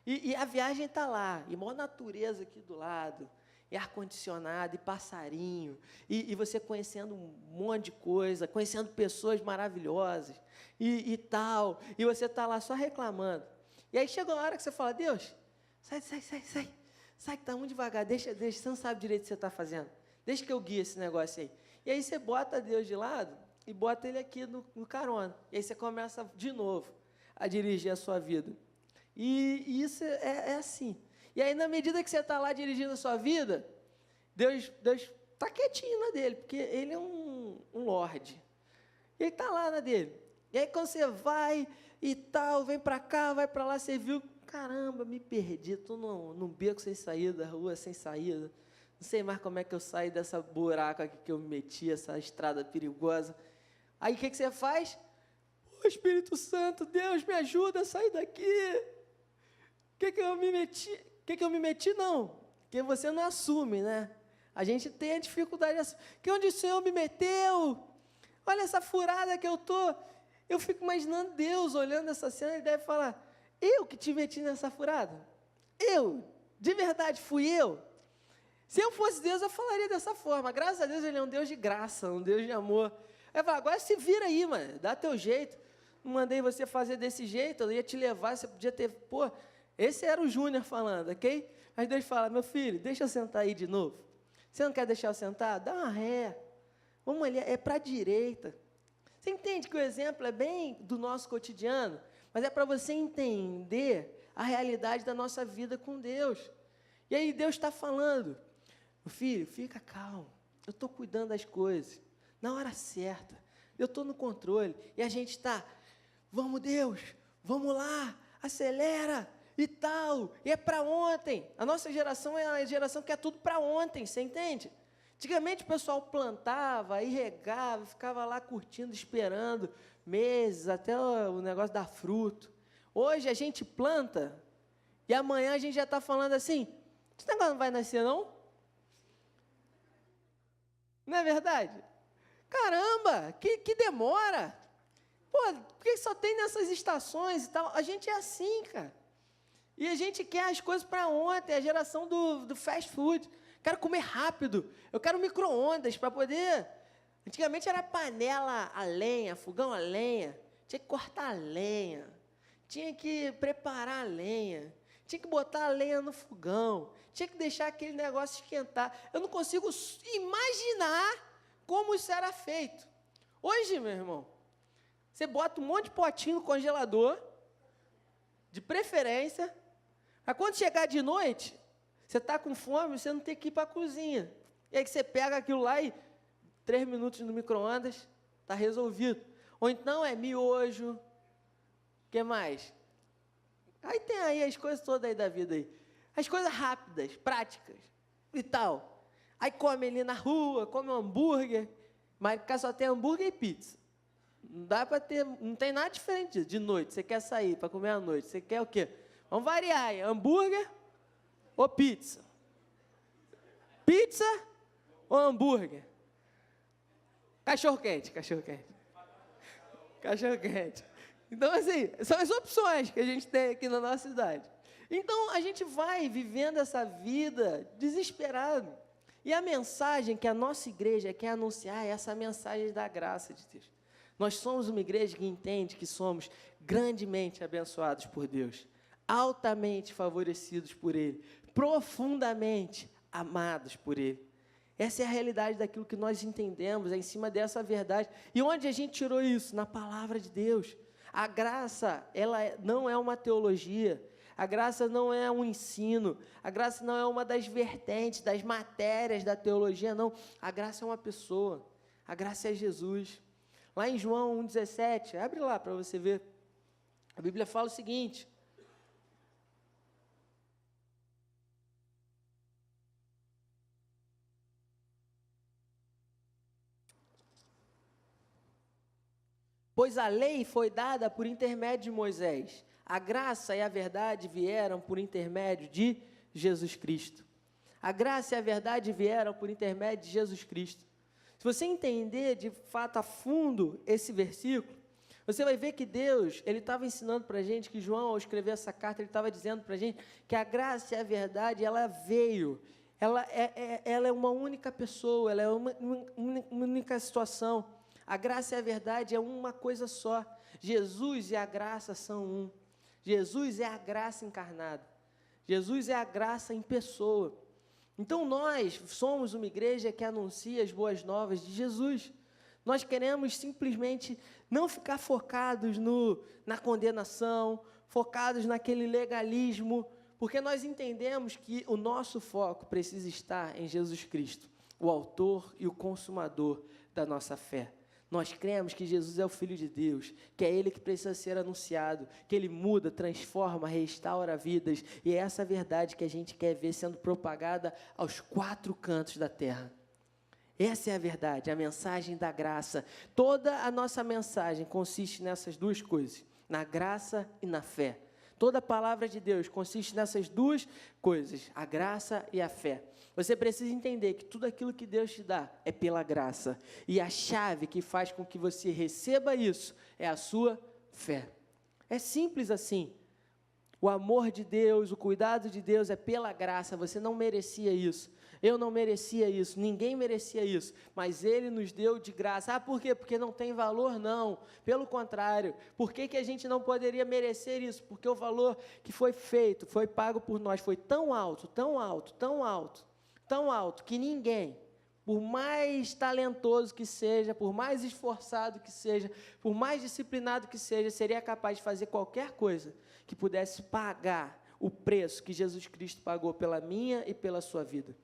E a viagem está lá, e maior natureza aqui do lado, e ar-condicionado, e passarinho, e você conhecendo um monte de coisa, conhecendo pessoas maravilhosas, e tal, e você está lá só reclamando. E aí chega uma hora que você fala, Deus, sai, que está muito devagar, deixa, você não sabe direito o que você está fazendo, deixa que eu guie esse negócio aí. E aí você bota Deus de lado, e bota Ele aqui no carona, e aí você começa de novo a dirigir a sua vida. E isso é assim. E aí, na medida que você está lá dirigindo a sua vida, Deus está quietinho na dele, porque Ele é um lorde. Ele está lá na dele. E aí, quando você vai e tal, vem para cá, vai para lá, você viu, caramba, me perdi, estou num beco sem saída, rua sem saída, não sei mais como é que eu saio dessa buraco aqui que eu me meti, essa estrada perigosa. Aí, o que você faz? Ô, Espírito Santo, Deus, me ajuda a sair daqui. O que eu me meti? O que eu me meti? Não, porque você não assume, né? A gente tem a dificuldade de assumir. Que onde o Senhor me meteu? Olha essa furada que eu estou. Eu fico imaginando Deus olhando essa cena, ele deve falar, eu que te meti nessa furada? Eu? De verdade, fui eu? Se eu fosse Deus, eu falaria dessa forma. Graças a Deus, Ele é um Deus de graça, um Deus de amor. Aí fala, agora se vira aí, mano, dá teu jeito. Não mandei você fazer desse jeito, eu ia te levar, você podia ter... Pô, esse era o Júnior falando, ok? Aí Deus fala, meu filho, deixa eu sentar aí de novo. Você não quer deixar eu sentar? Dá uma ré. Vamos ali, é para a direita. Você entende que o exemplo é bem do nosso cotidiano, mas é para você entender a realidade da nossa vida com Deus. E aí Deus está falando, meu filho, fica calmo, eu estou cuidando das coisas, na hora certa, eu estou no controle, e a gente está, vamos Deus, vamos lá, acelera, e tal, e é para ontem. A nossa geração é a geração que é tudo para ontem, você entende? Antigamente o pessoal plantava, e regava, ficava lá curtindo, esperando meses, até o negócio dar fruto. Hoje a gente planta, e amanhã a gente já está falando assim, esse negócio não vai nascer não? Não é verdade? Caramba, que demora! Pô, por que só tem nessas estações e tal? A gente é assim, cara. E a gente quer as coisas para ontem, a geração do fast food. Quero comer rápido, eu quero micro-ondas para poder... Antigamente era panela a lenha, fogão a lenha, tinha que cortar a lenha, tinha que preparar a lenha, tinha que botar a lenha no fogão, tinha que deixar aquele negócio esquentar. Eu não consigo imaginar como isso era feito. Hoje, meu irmão, você bota um monte de potinho no congelador, de preferência, para quando chegar de noite, você está com fome, você não tem que ir para a cozinha. E aí que você pega aquilo lá e 3 minutos no micro-ondas, está resolvido. Ou então é miojo, o que mais? Aí tem aí as coisas todas aí da vida aí. As coisas rápidas, práticas e tal. Aí come ali na rua, come um hambúrguer, mas cá só tem hambúrguer e pizza. Não dá para ter, não tem nada diferente disso. De noite, você quer sair para comer à noite, você quer o quê? Vamos variar aí, hambúrguer ou pizza? Pizza ou hambúrguer? Cachorro-quente, cachorro-quente. Cachorro-quente. Então, assim, são as opções que a gente tem aqui na nossa cidade. Então, a gente vai vivendo essa vida desesperado. E a mensagem que a nossa igreja quer anunciar é essa mensagem da graça de Deus. Nós somos uma igreja que entende que somos grandemente abençoados por Deus, altamente favorecidos por Ele, profundamente amados por Ele. Essa é a realidade daquilo que nós entendemos, é em cima dessa verdade. E onde a gente tirou isso? Na palavra de Deus. A graça, ela não é uma teologia, a graça não é um ensino, a graça não é uma das vertentes, das matérias da teologia, não. A graça é uma pessoa, a graça é Jesus. Lá em João 1,17, abre lá para você ver. A Bíblia fala o seguinte: pois a lei foi dada por intermédio de Moisés, a graça e a verdade vieram por intermédio de Jesus Cristo. A graça e a verdade vieram por intermédio de Jesus Cristo. Se você entender de fato a fundo esse versículo, você vai ver que Deus, Ele estava ensinando para a gente, que João, ao escrever essa carta, ele estava dizendo para a gente que a graça e a verdade, ela veio, ela é uma única pessoa, ela é uma única situação. A graça e a verdade é uma coisa só. Jesus e a graça são um. Jesus é a graça encarnada. Jesus é a graça em pessoa. Então, nós somos uma igreja que anuncia as boas novas de Jesus. Nós queremos simplesmente não ficar focados na condenação, focados naquele legalismo, porque nós entendemos que o nosso foco precisa estar em Jesus Cristo, o autor e o consumador da nossa fé. Nós cremos que Jesus é o Filho de Deus, que é Ele que precisa ser anunciado, que Ele muda, transforma, restaura vidas, e é essa verdade que a gente quer ver sendo propagada aos 4 cantos da terra. Essa é a verdade, a mensagem da graça. Toda a nossa mensagem consiste nessas 2 coisas, na graça e na fé. Toda a palavra de Deus consiste nessas 2 coisas, a graça e a fé. Você precisa entender que tudo aquilo que Deus te dá é pela graça. E a chave que faz com que você receba isso é a sua fé. É simples assim. O amor de Deus, o cuidado de Deus é pela graça. Você não merecia isso. Eu não merecia isso, ninguém merecia isso, mas Ele nos deu de graça. Ah, por quê? Porque não tem valor? Não, pelo contrário. Por que a gente não poderia merecer isso? Porque o valor que foi feito, foi pago por nós, foi tão alto, tão alto, tão alto, tão alto, que ninguém, por mais talentoso que seja, por mais esforçado que seja, por mais disciplinado que seja, seria capaz de fazer qualquer coisa que pudesse pagar o preço que Jesus Cristo pagou pela minha e pela sua vida.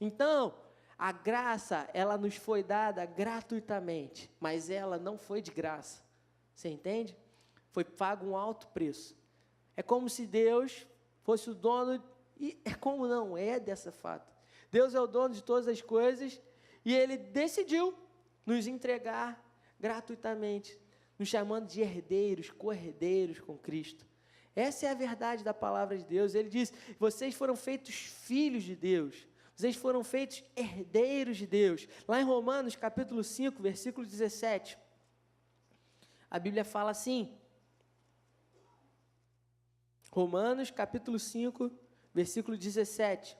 Então, a graça, ela nos foi dada gratuitamente, mas ela não foi de graça. Você entende? Foi pago um alto preço. É como se Deus fosse o dono, e é como não, é dessa fato. Deus é o dono de todas as coisas e Ele decidiu nos entregar gratuitamente, nos chamando de herdeiros, co-herdeiros com Cristo. Essa é a verdade da palavra de Deus. Ele diz: vocês foram feitos filhos de Deus. Vocês foram feitos herdeiros de Deus. Lá em Romanos, capítulo 5, versículo 17, a Bíblia fala assim, Romanos, capítulo 5, versículo 17.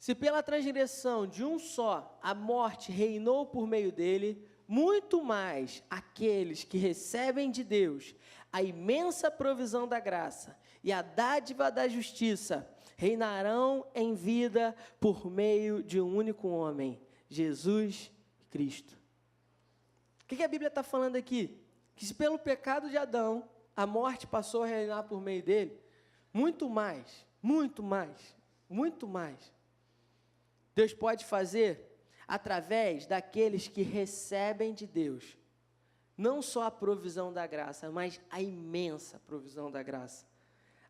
Se pela transgressão de um só a morte reinou por meio dele, muito mais aqueles que recebem de Deus a imensa provisão da graça e a dádiva da justiça reinarão em vida por meio de um único homem, Jesus Cristo. O que a Bíblia está falando aqui? Que se pelo pecado de Adão, a morte passou a reinar por meio dele, muito mais, muito mais, muito mais. Deus pode fazer através daqueles que recebem de Deus, não só a provisão da graça, mas a imensa provisão da graça.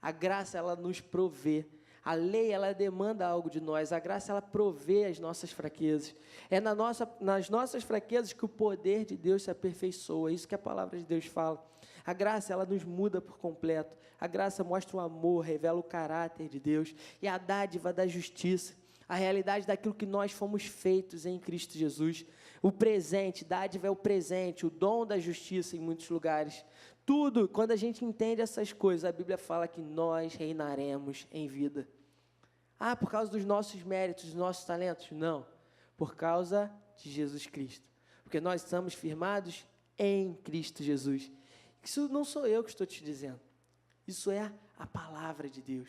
A graça, ela nos provê. A lei, ela demanda algo de nós. A graça, ela provê as nossas fraquezas. É nas nossas fraquezas que o poder de Deus se aperfeiçoa. É isso que a palavra de Deus fala. A graça, ela nos muda por completo. A graça mostra o amor, revela o caráter de Deus. E a dádiva da justiça, a realidade daquilo que nós fomos feitos em Cristo Jesus. O presente, dádiva é o presente, o dom da justiça em muitos lugares. Tudo, quando a gente entende essas coisas, a Bíblia fala que nós reinaremos em vida. Ah, por causa dos nossos méritos, dos nossos talentos? Não, por causa de Jesus Cristo. Porque nós estamos firmados em Cristo Jesus. Isso não sou eu que estou te dizendo. Isso é a palavra de Deus.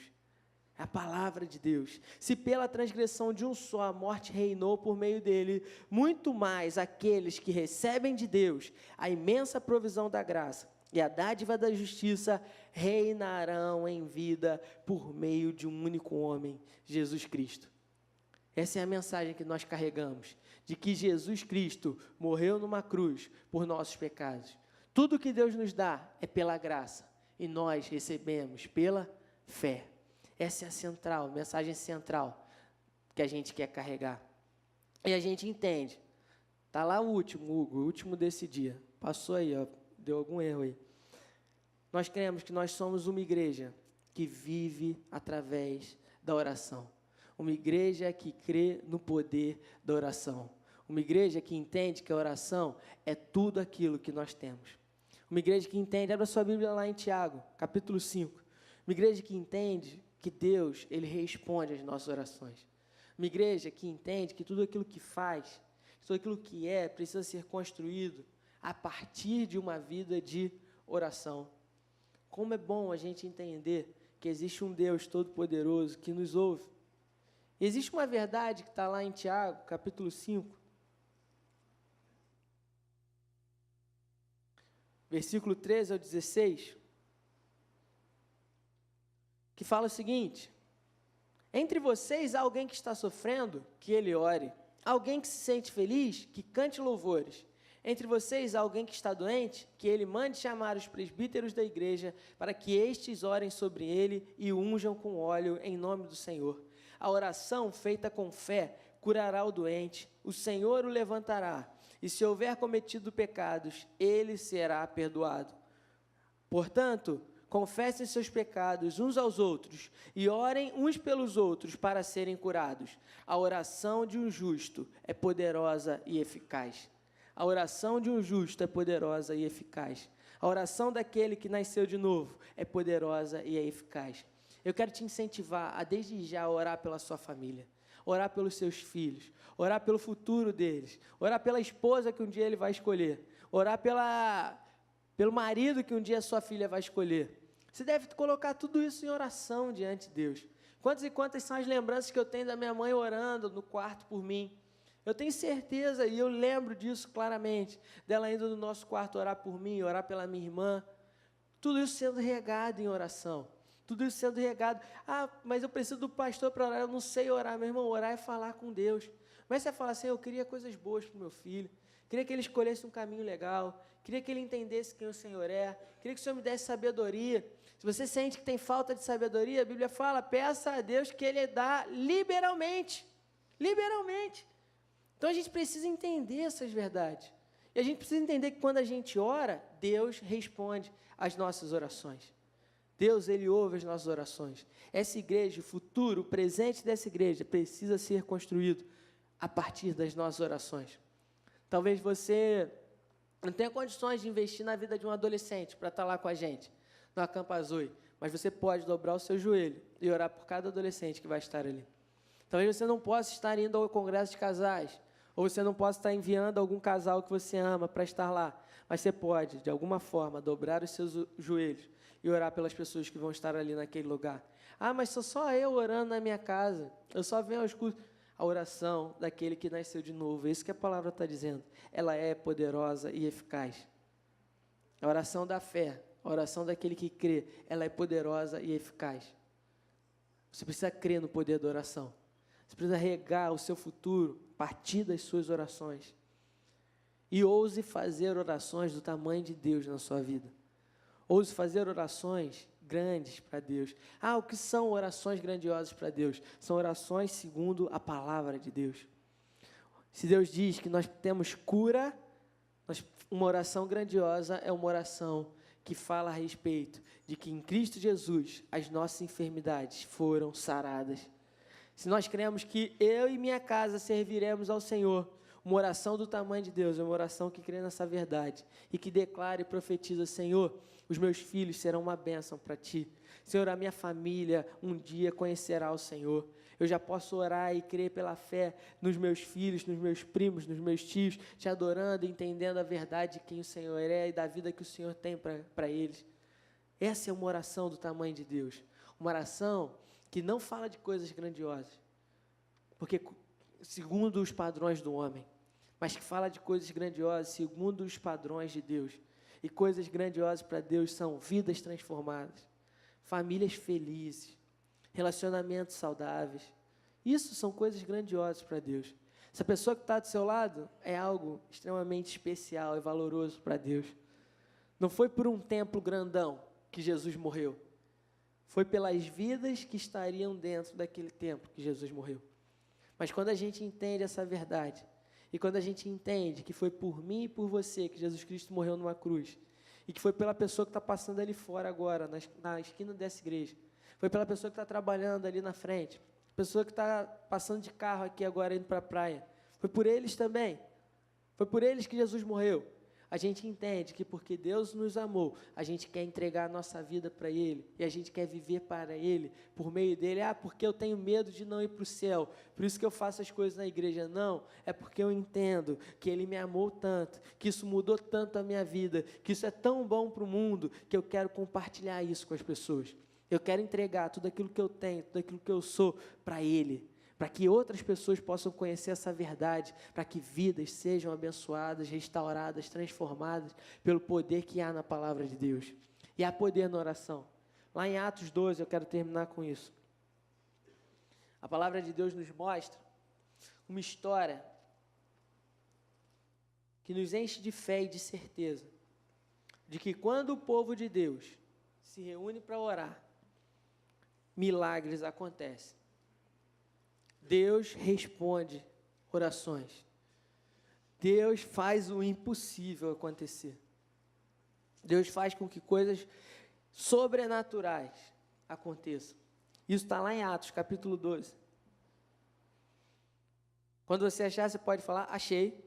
É a palavra de Deus. Se pela transgressão de um só a morte reinou por meio dele, muito mais aqueles que recebem de Deus a imensa provisão da graça e a dádiva da justiça reinarão em vida por meio de um único homem, Jesus Cristo. Essa é a mensagem que nós carregamos, de que Jesus Cristo morreu numa cruz por nossos pecados. Tudo que Deus nos dá é pela graça e nós recebemos pela fé. Essa é a mensagem central que a gente quer carregar. E a gente entende. Está lá o último, Hugo, o último desse dia. Passou aí, ó, deu algum erro aí. Nós cremos que nós somos uma igreja que vive através da oração. Uma igreja que crê no poder da oração. Uma igreja que entende que a oração é tudo aquilo que nós temos. Uma igreja que entende, abra sua Bíblia lá em Tiago, capítulo 5. Uma igreja que entende que Deus, Ele responde às nossas orações. Uma igreja que entende que tudo aquilo que faz, tudo aquilo que é, precisa ser construído a partir de uma vida de oração. Como é bom a gente entender que existe um Deus todo-poderoso que nos ouve. E existe uma verdade que está lá em Tiago, capítulo 5, versículo 13 ao 16, que fala o seguinte: entre vocês há alguém que está sofrendo, que ele ore. Alguém que se sente feliz, que cante louvores. Entre vocês há alguém que está doente, que ele mande chamar os presbíteros da igreja, para que estes orem sobre ele e o unjam com óleo em nome do Senhor. A oração feita com fé curará o doente, o Senhor o levantará, e se houver cometido pecados, ele será perdoado. Portanto, confessem seus pecados uns aos outros e orem uns pelos outros para serem curados. A oração de um justo é poderosa e eficaz. A oração de um justo é poderosa e eficaz. A oração daquele que nasceu de novo é poderosa e é eficaz. Eu quero te incentivar a desde já orar pela sua família, orar pelos seus filhos, orar pelo futuro deles, orar pela esposa que um dia ele vai escolher, orar pelo marido que um dia sua filha vai escolher. Você deve colocar tudo isso em oração diante de Deus. Quantas e quantas são as lembranças que eu tenho da minha mãe orando no quarto por mim? Eu tenho certeza, e eu lembro disso claramente, dela indo no nosso quarto orar por mim, orar pela minha irmã. Tudo isso sendo regado em oração. Tudo isso sendo regado. Ah, mas eu preciso do pastor para orar. Eu não sei orar, meu irmão. Orar é falar com Deus. Mas você fala assim: eu queria coisas boas para o meu filho. Queria que ele escolhesse um caminho legal. Queria que ele entendesse quem o Senhor é. Queria que o Senhor me desse sabedoria. Se você sente que tem falta de sabedoria, a Bíblia fala: peça a Deus que Ele dá liberalmente. Liberalmente. Então a gente precisa entender essas verdades. E a gente precisa entender que quando a gente ora, Deus responde às nossas orações. Deus, Ele ouve as nossas orações. Essa igreja, o futuro, o presente dessa igreja precisa ser construído a partir das nossas orações. Talvez você não tenha condições de investir na vida de um adolescente para estar lá com a gente, no Acampa Zoe, mas você pode dobrar o seu joelho e orar por cada adolescente que vai estar ali. Talvez você não possa estar indo ao congresso de casais, ou você não possa estar enviando algum casal que você ama para estar lá, mas você pode, de alguma forma, dobrar os seus joelhos e orar pelas pessoas que vão estar ali naquele lugar. Ah, mas sou só eu orando na minha casa, eu só venho aos cultos. A oração daquele que nasceu de novo, é isso que a palavra está dizendo, ela é poderosa e eficaz. A oração da fé, a oração daquele que crê, ela é poderosa e eficaz. Você precisa crer no poder da oração. Você precisa regar o seu futuro a partir das suas orações. E ouse fazer orações do tamanho de Deus na sua vida. Ouse fazer orações grandes para Deus. O que são orações grandiosas para Deus? São orações segundo a palavra de Deus. Se Deus diz que nós temos cura, uma oração grandiosa é uma oração que fala a respeito de que em Cristo Jesus as nossas enfermidades foram saradas. Se nós cremos que eu e minha casa serviremos ao Senhor, uma oração do tamanho de Deus é uma oração que crê nessa verdade e que declara e profetiza: Senhor, os meus filhos serão uma bênção para Ti. Senhor, a minha família um dia conhecerá o Senhor. Eu já posso orar e crer pela fé nos meus filhos, nos meus primos, nos meus tios, Te adorando e entendendo a verdade de quem o Senhor é e da vida que o Senhor tem para eles. Essa é uma oração do tamanho de Deus. Uma oração que não fala de coisas grandiosas, porque segundo os padrões do homem, mas que fala de coisas grandiosas segundo os padrões de Deus. E coisas grandiosas para Deus são vidas transformadas, famílias felizes, relacionamentos saudáveis. Isso são coisas grandiosas para Deus. Essa pessoa que está do seu lado é algo extremamente especial e valoroso para Deus. Não foi por um templo grandão que Jesus morreu. Foi pelas vidas que estariam dentro daquele templo que Jesus morreu. Mas quando a gente entende essa verdade, e quando a gente entende que foi por mim e por você que Jesus Cristo morreu numa cruz, e que foi pela pessoa que está passando ali fora agora, na esquina dessa igreja, foi pela pessoa que está trabalhando ali na frente, pessoa que está passando de carro aqui agora indo para a praia, foi por eles também, foi por eles que Jesus morreu. A gente entende que porque Deus nos amou, a gente quer entregar a nossa vida para Ele, e a gente quer viver para Ele, por meio dEle. Porque eu tenho medo de não ir para o céu, por isso que eu faço as coisas na igreja. Não, é porque eu entendo que Ele me amou tanto, que isso mudou tanto a minha vida, que isso é tão bom para o mundo, que eu quero compartilhar isso com as pessoas. Eu quero entregar tudo aquilo que eu tenho, tudo aquilo que eu sou para Ele, para que outras pessoas possam conhecer essa verdade, para que vidas sejam abençoadas, restauradas, transformadas pelo poder que há na palavra de Deus. E há poder na oração. Lá em Atos 12, eu quero terminar com isso. A palavra de Deus nos mostra uma história que nos enche de fé e de certeza, de que quando o povo de Deus se reúne para orar, milagres acontecem. Deus responde orações. Deus faz o impossível acontecer. Deus faz com que coisas sobrenaturais aconteçam. Isso está lá em Atos, capítulo 12. Quando você achar, você pode falar: achei.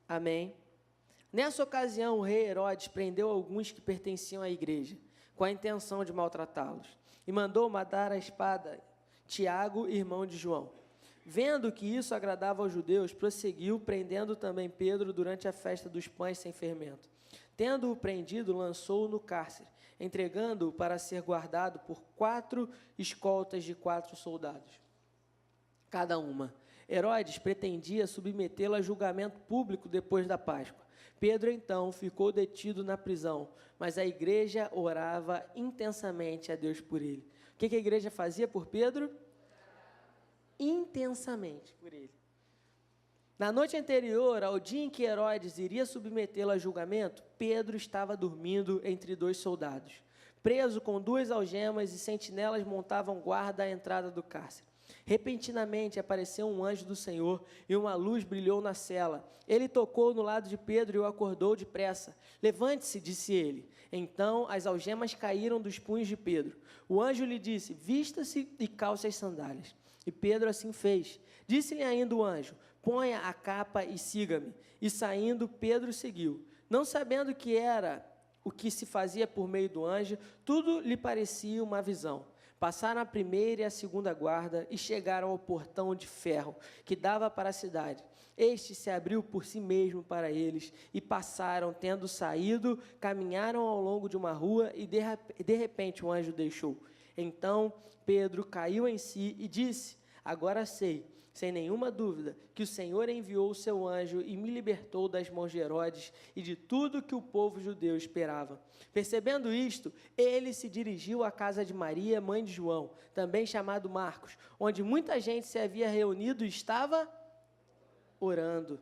Amém. Nessa ocasião, o rei Herodes prendeu alguns que pertenciam à igreja, com a intenção de maltratá-los, e mandou matar a espada Tiago, irmão de João. Vendo que isso agradava aos judeus, prosseguiu, prendendo também Pedro durante a festa dos pães sem fermento. Tendo-o prendido, lançou-o no cárcere, entregando-o para ser guardado por 4 escoltas de 4 soldados, cada uma. Herodes pretendia submetê-lo a julgamento público depois da Páscoa. Pedro, então, ficou detido na prisão, mas a igreja orava intensamente a Deus por ele. O que a igreja fazia por Pedro? Intensamente por ele. Na noite anterior, ao dia em que Herodes iria submetê-lo a julgamento, Pedro estava dormindo entre 2 soldados. Preso com 2 algemas, e sentinelas montavam guarda à entrada do cárcere. Repentinamente apareceu um anjo do Senhor e uma luz brilhou na cela. Ele tocou no lado de Pedro e o acordou depressa. Levante-se, disse ele. Então as algemas caíram dos punhos de Pedro. O anjo lhe disse: vista-se e calce as sandálias. E Pedro assim fez. Disse-lhe ainda o anjo: ponha a capa e siga-me. E saindo, Pedro seguiu. Não sabendo que era o que se fazia por meio do anjo, tudo lhe parecia uma visão. Passaram a primeira e a segunda guarda e chegaram ao portão de ferro que dava para a cidade. Este se abriu por si mesmo para eles e passaram, tendo saído, caminharam ao longo de uma rua e de repente o anjo deixou. Então Pedro caiu em si e disse: agora sei, sem nenhuma dúvida, que o Senhor enviou o seu anjo e me libertou das mãos de Herodes e de tudo que o povo judeu esperava. Percebendo isto, ele se dirigiu à casa de Maria, mãe de João, também chamado Marcos, onde muita gente se havia reunido e estava orando.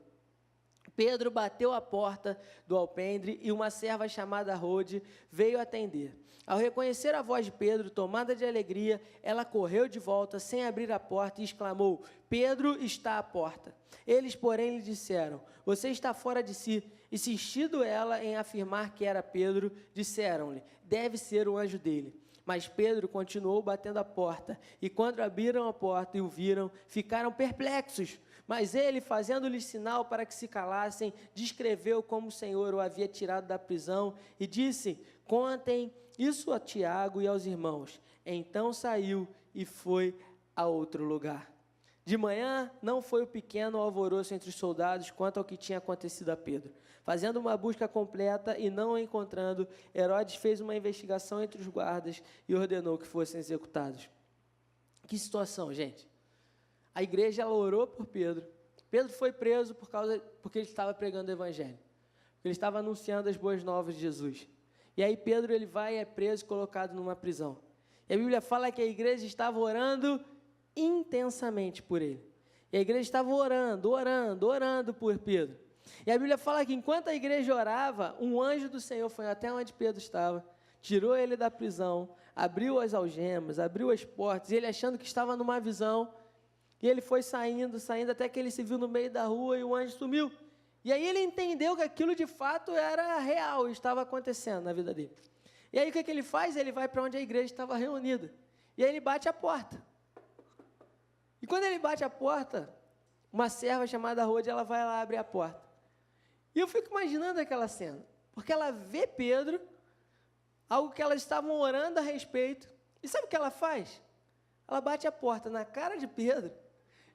Pedro bateu à porta do alpendre e uma serva chamada Rode veio atender. Ao reconhecer a voz de Pedro, tomada de alegria, ela correu de volta sem abrir a porta e exclamou: Pedro está à porta. Eles, porém, lhe disseram: você está fora de si. Insistindo ela em afirmar que era Pedro, disseram-lhe: deve ser o anjo dele. Mas Pedro continuou batendo a porta, e quando abriram a porta e o viram, ficaram perplexos. Mas ele, fazendo-lhes sinal para que se calassem, descreveu como o Senhor o havia tirado da prisão e disse: contem isso a Tiago e aos irmãos. Então saiu e foi a outro lugar. De manhã, não foi o pequeno alvoroço entre os soldados quanto ao que tinha acontecido a Pedro. Fazendo uma busca completa e não o encontrando, Herodes fez uma investigação entre os guardas e ordenou que fossem executados. Que situação, gente! A igreja ela orou por Pedro. Pedro foi preso porque ele estava pregando o evangelho. Ele estava anunciando as boas novas de Jesus. E aí Pedro ele vai e é preso e colocado numa prisão. E a Bíblia fala que a igreja estava orando intensamente por ele. E a igreja estava orando por Pedro. E a Bíblia fala que enquanto a igreja orava, um anjo do Senhor foi até onde Pedro estava, tirou ele da prisão, abriu as algemas, abriu as portas, e ele achando que estava numa visão, e ele foi saindo, até que ele se viu no meio da rua e o anjo sumiu. E aí ele entendeu que aquilo de fato era real, estava acontecendo na vida dele. E aí o que ele faz? Ele vai para onde a igreja estava reunida. E aí ele bate a porta. E quando ele bate a porta, uma serva chamada Rode, ela vai lá abrir a porta. E eu fico imaginando aquela cena, porque ela vê Pedro, algo que elas estavam orando a respeito, e sabe o que ela faz? Ela bate a porta na cara de Pedro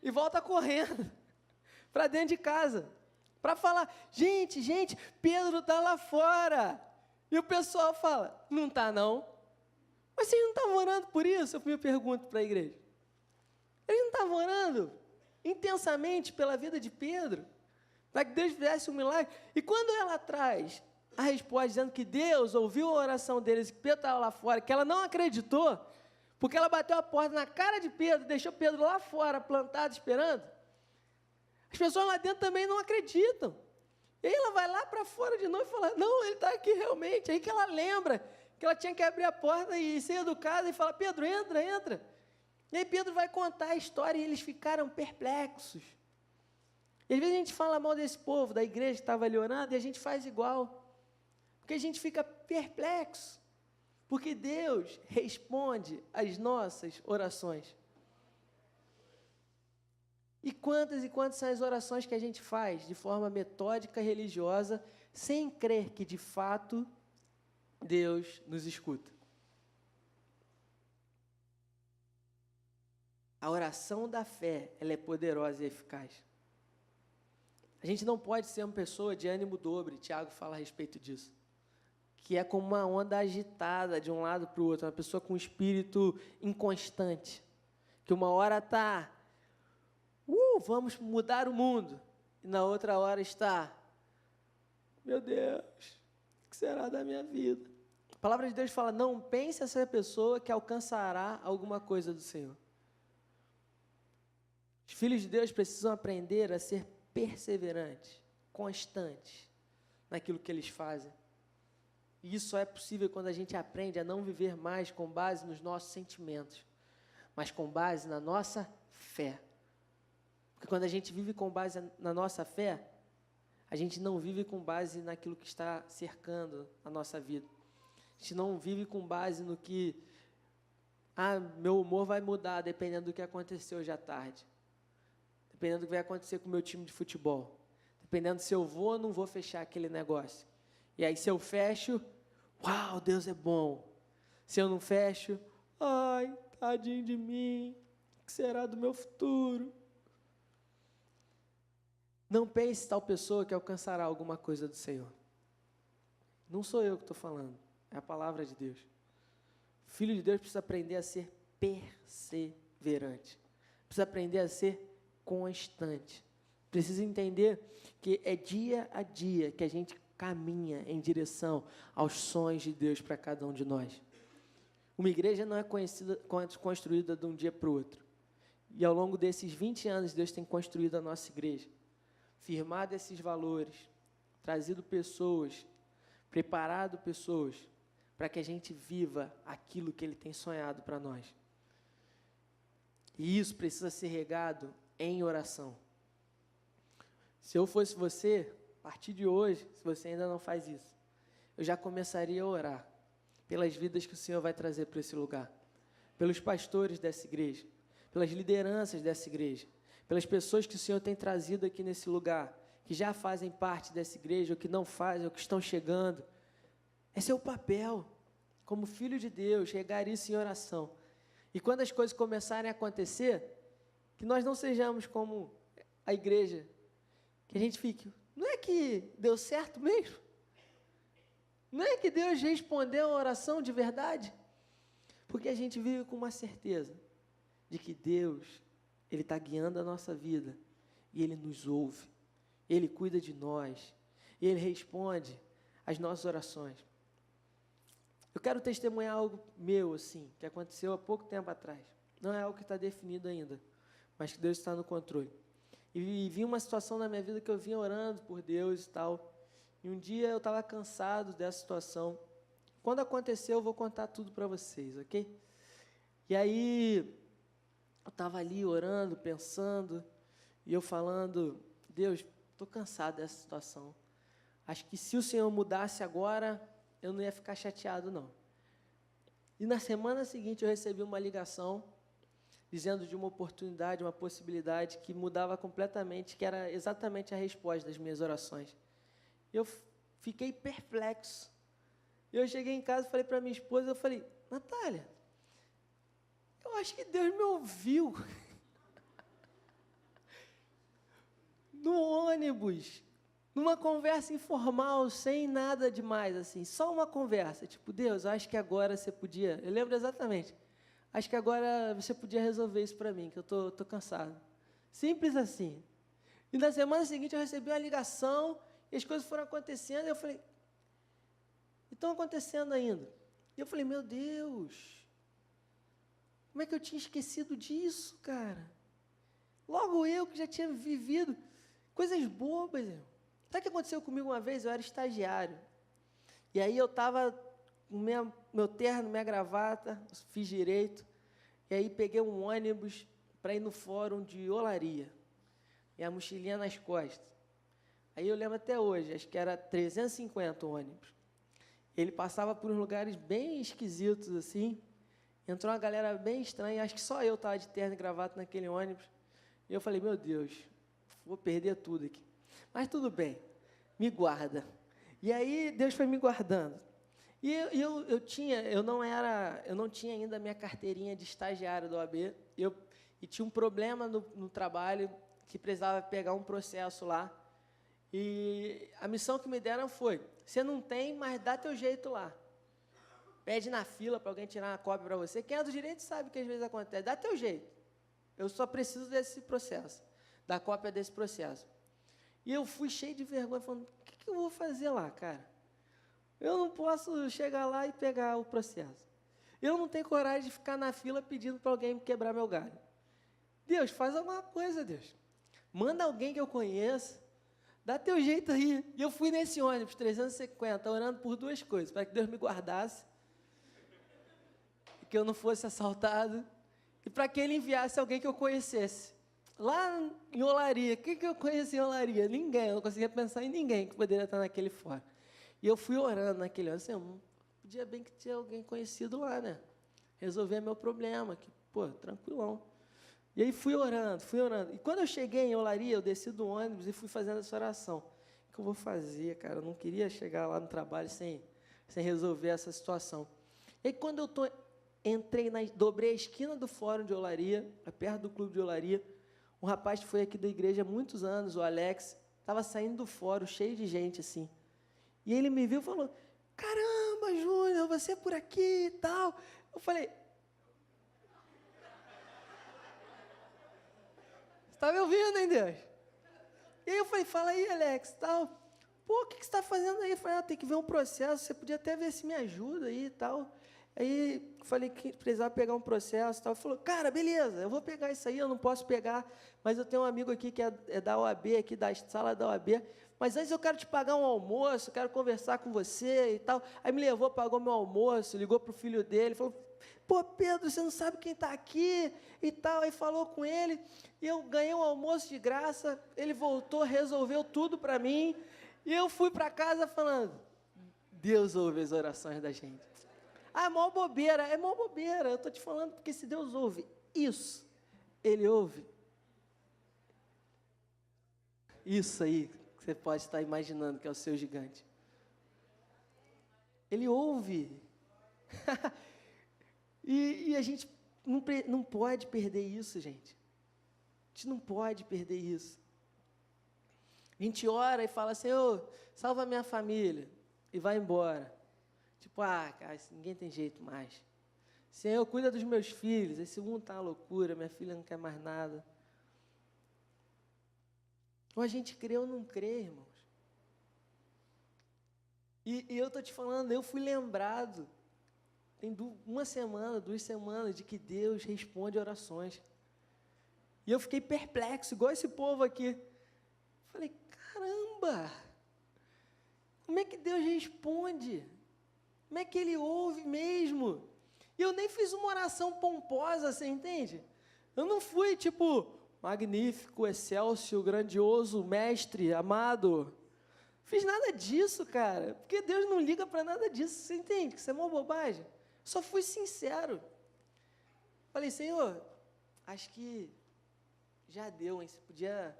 e volta correndo para dentro de casa, para falar: gente, Pedro está lá fora. E o pessoal fala: não está não. Mas vocês não estavam orando por isso? Eu me pergunto para a igreja. Eles não estavam orando intensamente pela vida de Pedro, para que Deus fizesse um milagre? E quando ela traz a resposta dizendo que Deus ouviu a oração deles, que Pedro estava lá fora, que ela não acreditou, porque ela bateu a porta na cara de Pedro, deixou Pedro lá fora, plantado, esperando, as pessoas lá dentro também não acreditam. E aí ela vai lá para fora de novo e fala: não, ele está aqui realmente. Aí que ela lembra que ela tinha que abrir a porta e ser educada e falar: Pedro, entra. E aí Pedro vai contar a história e eles ficaram perplexos. E às vezes a gente fala mal desse povo, da igreja que estava ali orando, e a gente faz igual. Porque a gente fica perplexo. Porque Deus responde às nossas orações. E quantas são as orações que a gente faz de forma metódica e religiosa, sem crer que, de fato, Deus nos escuta. A oração da fé, ela é poderosa e eficaz. A gente não pode ser uma pessoa de ânimo dobre, Tiago fala a respeito disso, que é como uma onda agitada de um lado para o outro, uma pessoa com um espírito inconstante, que uma hora está, vamos mudar o mundo, e na outra hora está, meu Deus, o que será da minha vida? A palavra de Deus fala: não pense essa pessoa que alcançará alguma coisa do Senhor. Os filhos de Deus precisam aprender a ser perseverantes, constantes naquilo que eles fazem. E isso só é possível quando a gente aprende a não viver mais com base nos nossos sentimentos, mas com base na nossa fé. Porque quando a gente vive com base na nossa fé, a gente não vive com base naquilo que está cercando a nossa vida. A gente não vive com base no que, meu humor vai mudar dependendo do que aconteceu hoje à tarde. Dependendo do que vai acontecer com o meu time de futebol. Dependendo se eu vou ou não vou fechar aquele negócio. E aí, se eu fecho, uau, Deus é bom. Se eu não fecho, ai, tadinho de mim, o que será do meu futuro? Não pense tal pessoa que alcançará alguma coisa do Senhor. Não sou eu que estou falando, é a palavra de Deus. O Filho de Deus precisa aprender a ser perseverante. Precisa aprender a ser constante. Precisa entender que é dia a dia que a gente caminha em direção aos sonhos de Deus para cada um de nós. Uma igreja não é construída de um dia para o outro. E ao longo desses 20 anos, Deus tem construído a nossa igreja, firmado esses valores, trazido pessoas, preparado pessoas, para que a gente viva aquilo que Ele tem sonhado para nós. E isso precisa ser regado em oração. Se eu fosse você, a partir de hoje, se você ainda não faz isso, eu já começaria a orar pelas vidas que o Senhor vai trazer para esse lugar, pelos pastores dessa igreja, pelas lideranças dessa igreja, pelas pessoas que o Senhor tem trazido aqui nesse lugar, que já fazem parte dessa igreja, ou que não fazem, ou que estão chegando. Esse é o papel, como filho de Deus, regar isso em oração. E quando as coisas começarem a acontecer, que nós não sejamos como a igreja, que a gente fique, não é que deu certo mesmo? Não é que Deus respondeu a oração de verdade? Porque a gente vive com uma certeza de que Deus, Ele está guiando a nossa vida, e Ele nos ouve, Ele cuida de nós, e Ele responde às nossas orações. Eu quero testemunhar algo meu, assim, que aconteceu há pouco tempo atrás. Não é algo que está definido ainda, mas que Deus está no controle. E vi uma situação na minha vida que eu vinha orando por Deus e tal, e um dia eu estava cansado dessa situação. Quando aconteceu, eu vou contar tudo para vocês, ok? E aí, eu estava ali orando, pensando, e eu falando, Deus, estou cansado dessa situação. Acho que se o Senhor mudasse agora, eu não ia ficar chateado, não. E na semana seguinte, eu recebi uma ligação, dizendo de uma oportunidade, uma possibilidade que mudava completamente, que era exatamente a resposta das minhas orações. Eu fiquei perplexo. Eu cheguei em casa e falei para minha esposa, eu falei, Natália, eu acho que Deus me ouviu. No ônibus, numa conversa informal, sem nada demais, assim, só uma conversa, tipo, Deus, eu acho que agora você podia, eu lembro exatamente, acho que agora você podia resolver isso para mim, que eu tô cansado. Simples assim. E na semana seguinte eu recebi uma ligação, e as coisas foram acontecendo, e eu falei, estão acontecendo ainda. E eu falei, meu Deus, como é que eu tinha esquecido disso, cara? Logo eu que já tinha vivido coisas bobas, irmão. Sabe o que aconteceu comigo uma vez? Eu era estagiário. E aí eu estava com meu terno, minha gravata, fiz direito, e aí peguei um ônibus para ir no fórum de olaria, e a mochilinha nas costas. Aí eu lembro até hoje, acho que era 350 o ônibus. Ele passava por uns lugares bem esquisitos, assim, entrou uma galera bem estranha, acho que só eu estava de terno e gravata naquele ônibus, e eu falei, meu Deus, vou perder tudo aqui. Mas tudo bem, me guarda. E aí Deus foi me guardando. E eu não tinha ainda a minha carteirinha de estagiário do OAB, e tinha um problema no trabalho, que precisava pegar um processo lá, e a missão que me deram foi, você não tem, mas dá teu jeito lá. Pede na fila para alguém tirar uma cópia para você. Quem é do direito sabe que às vezes acontece. Dá teu jeito. Eu só preciso desse processo, da cópia desse processo. E eu fui cheio de vergonha, falando, o que eu vou fazer lá, cara? Eu não posso chegar lá e pegar o processo. Eu não tenho coragem de ficar na fila pedindo para alguém quebrar meu galho. Deus, faz alguma coisa, Deus. Manda alguém que eu conheça. Dá teu jeito aí. E eu fui nesse ônibus, 350, orando por duas coisas. Para que Deus me guardasse, que eu não fosse assaltado, e para que Ele enviasse alguém que eu conhecesse. Lá em Olaria, o que eu conheci em Olaria? Ninguém, eu não conseguia pensar em ninguém que poderia estar naquele fórum. E eu fui orando naquele ano, assim, podia bem que tinha alguém conhecido lá, né? Resolver meu problema, que, pô, tranquilão. E aí fui orando. E quando eu cheguei em Olaria, eu desci do ônibus e fui fazendo essa oração. O que eu vou fazer, cara? Eu não queria chegar lá no trabalho sem resolver essa situação. E aí, quando eu dobrei a esquina do fórum de Olaria, perto do clube de Olaria, um rapaz que foi aqui da igreja há muitos anos, o Alex, estava saindo do fórum, cheio de gente, assim. E ele me viu e falou, caramba, Júnior, você é por aqui e tal. Eu falei, Tá me ouvindo, hein, Deus? E aí eu falei, fala aí, Alex, tal. Pô, o que você está fazendo aí? Eu falei, tem que ver um processo, você podia até ver se me ajuda aí e tal. Aí falei que precisava pegar um processo e tal. Ele falou, cara, beleza, eu vou pegar isso aí, eu não posso pegar, mas eu tenho um amigo aqui que é da OAB, aqui da sala da OAB, mas antes eu quero te pagar um almoço, quero conversar com você e tal. Aí me levou, pagou meu almoço, ligou para o filho dele, falou, pô, Pedro, você não sabe quem está aqui e tal. Aí falou com ele, e eu ganhei um almoço de graça, ele voltou, resolveu tudo para mim, e eu fui para casa falando, Deus ouve as orações da gente. Ah, é mó bobeira, eu estou te falando, porque se Deus ouve isso, Ele ouve isso aí, que você pode estar imaginando que é o seu gigante. Ele ouve. E a gente não pode perder isso, gente. A gente não pode perder isso. A gente ora e fala, Senhor, salva a minha família, e vai embora. Tipo, cara, ninguém tem jeito mais. Senhor, cuida dos meus filhos, esse mundo está uma loucura, minha filha não quer mais nada. Ou a gente crê ou não crê, irmãos. E eu estou te falando, eu fui lembrado, tem 1 semana, 2 semanas, de que Deus responde orações. E eu fiquei perplexo, igual esse povo aqui. Falei, caramba, como é que Deus responde? Como é que Ele ouve mesmo? E eu nem fiz uma oração pomposa, você entende? Eu não fui tipo, magnífico, excelso, grandioso, mestre, amado. Fiz nada disso, cara, porque Deus não liga para nada disso, você entende? Que isso é uma bobagem. Só fui sincero. Falei, Senhor, acho que já deu, hein? Você podia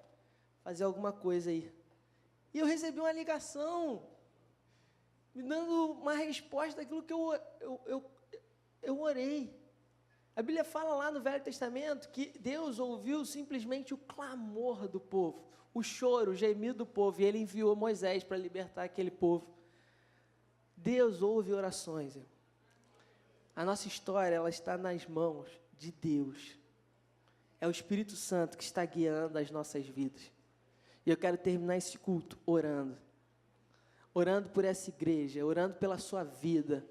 fazer alguma coisa aí. E eu recebi uma ligação, me dando uma resposta daquilo que eu orei. A Bíblia fala lá no Velho Testamento que Deus ouviu simplesmente o clamor do povo, o choro, o gemido do povo, e Ele enviou Moisés para libertar aquele povo. Deus ouve orações, irmão. A nossa história, ela está nas mãos de Deus. É o Espírito Santo que está guiando as nossas vidas. E eu quero terminar esse culto orando. Orando por essa igreja, orando pela sua vida,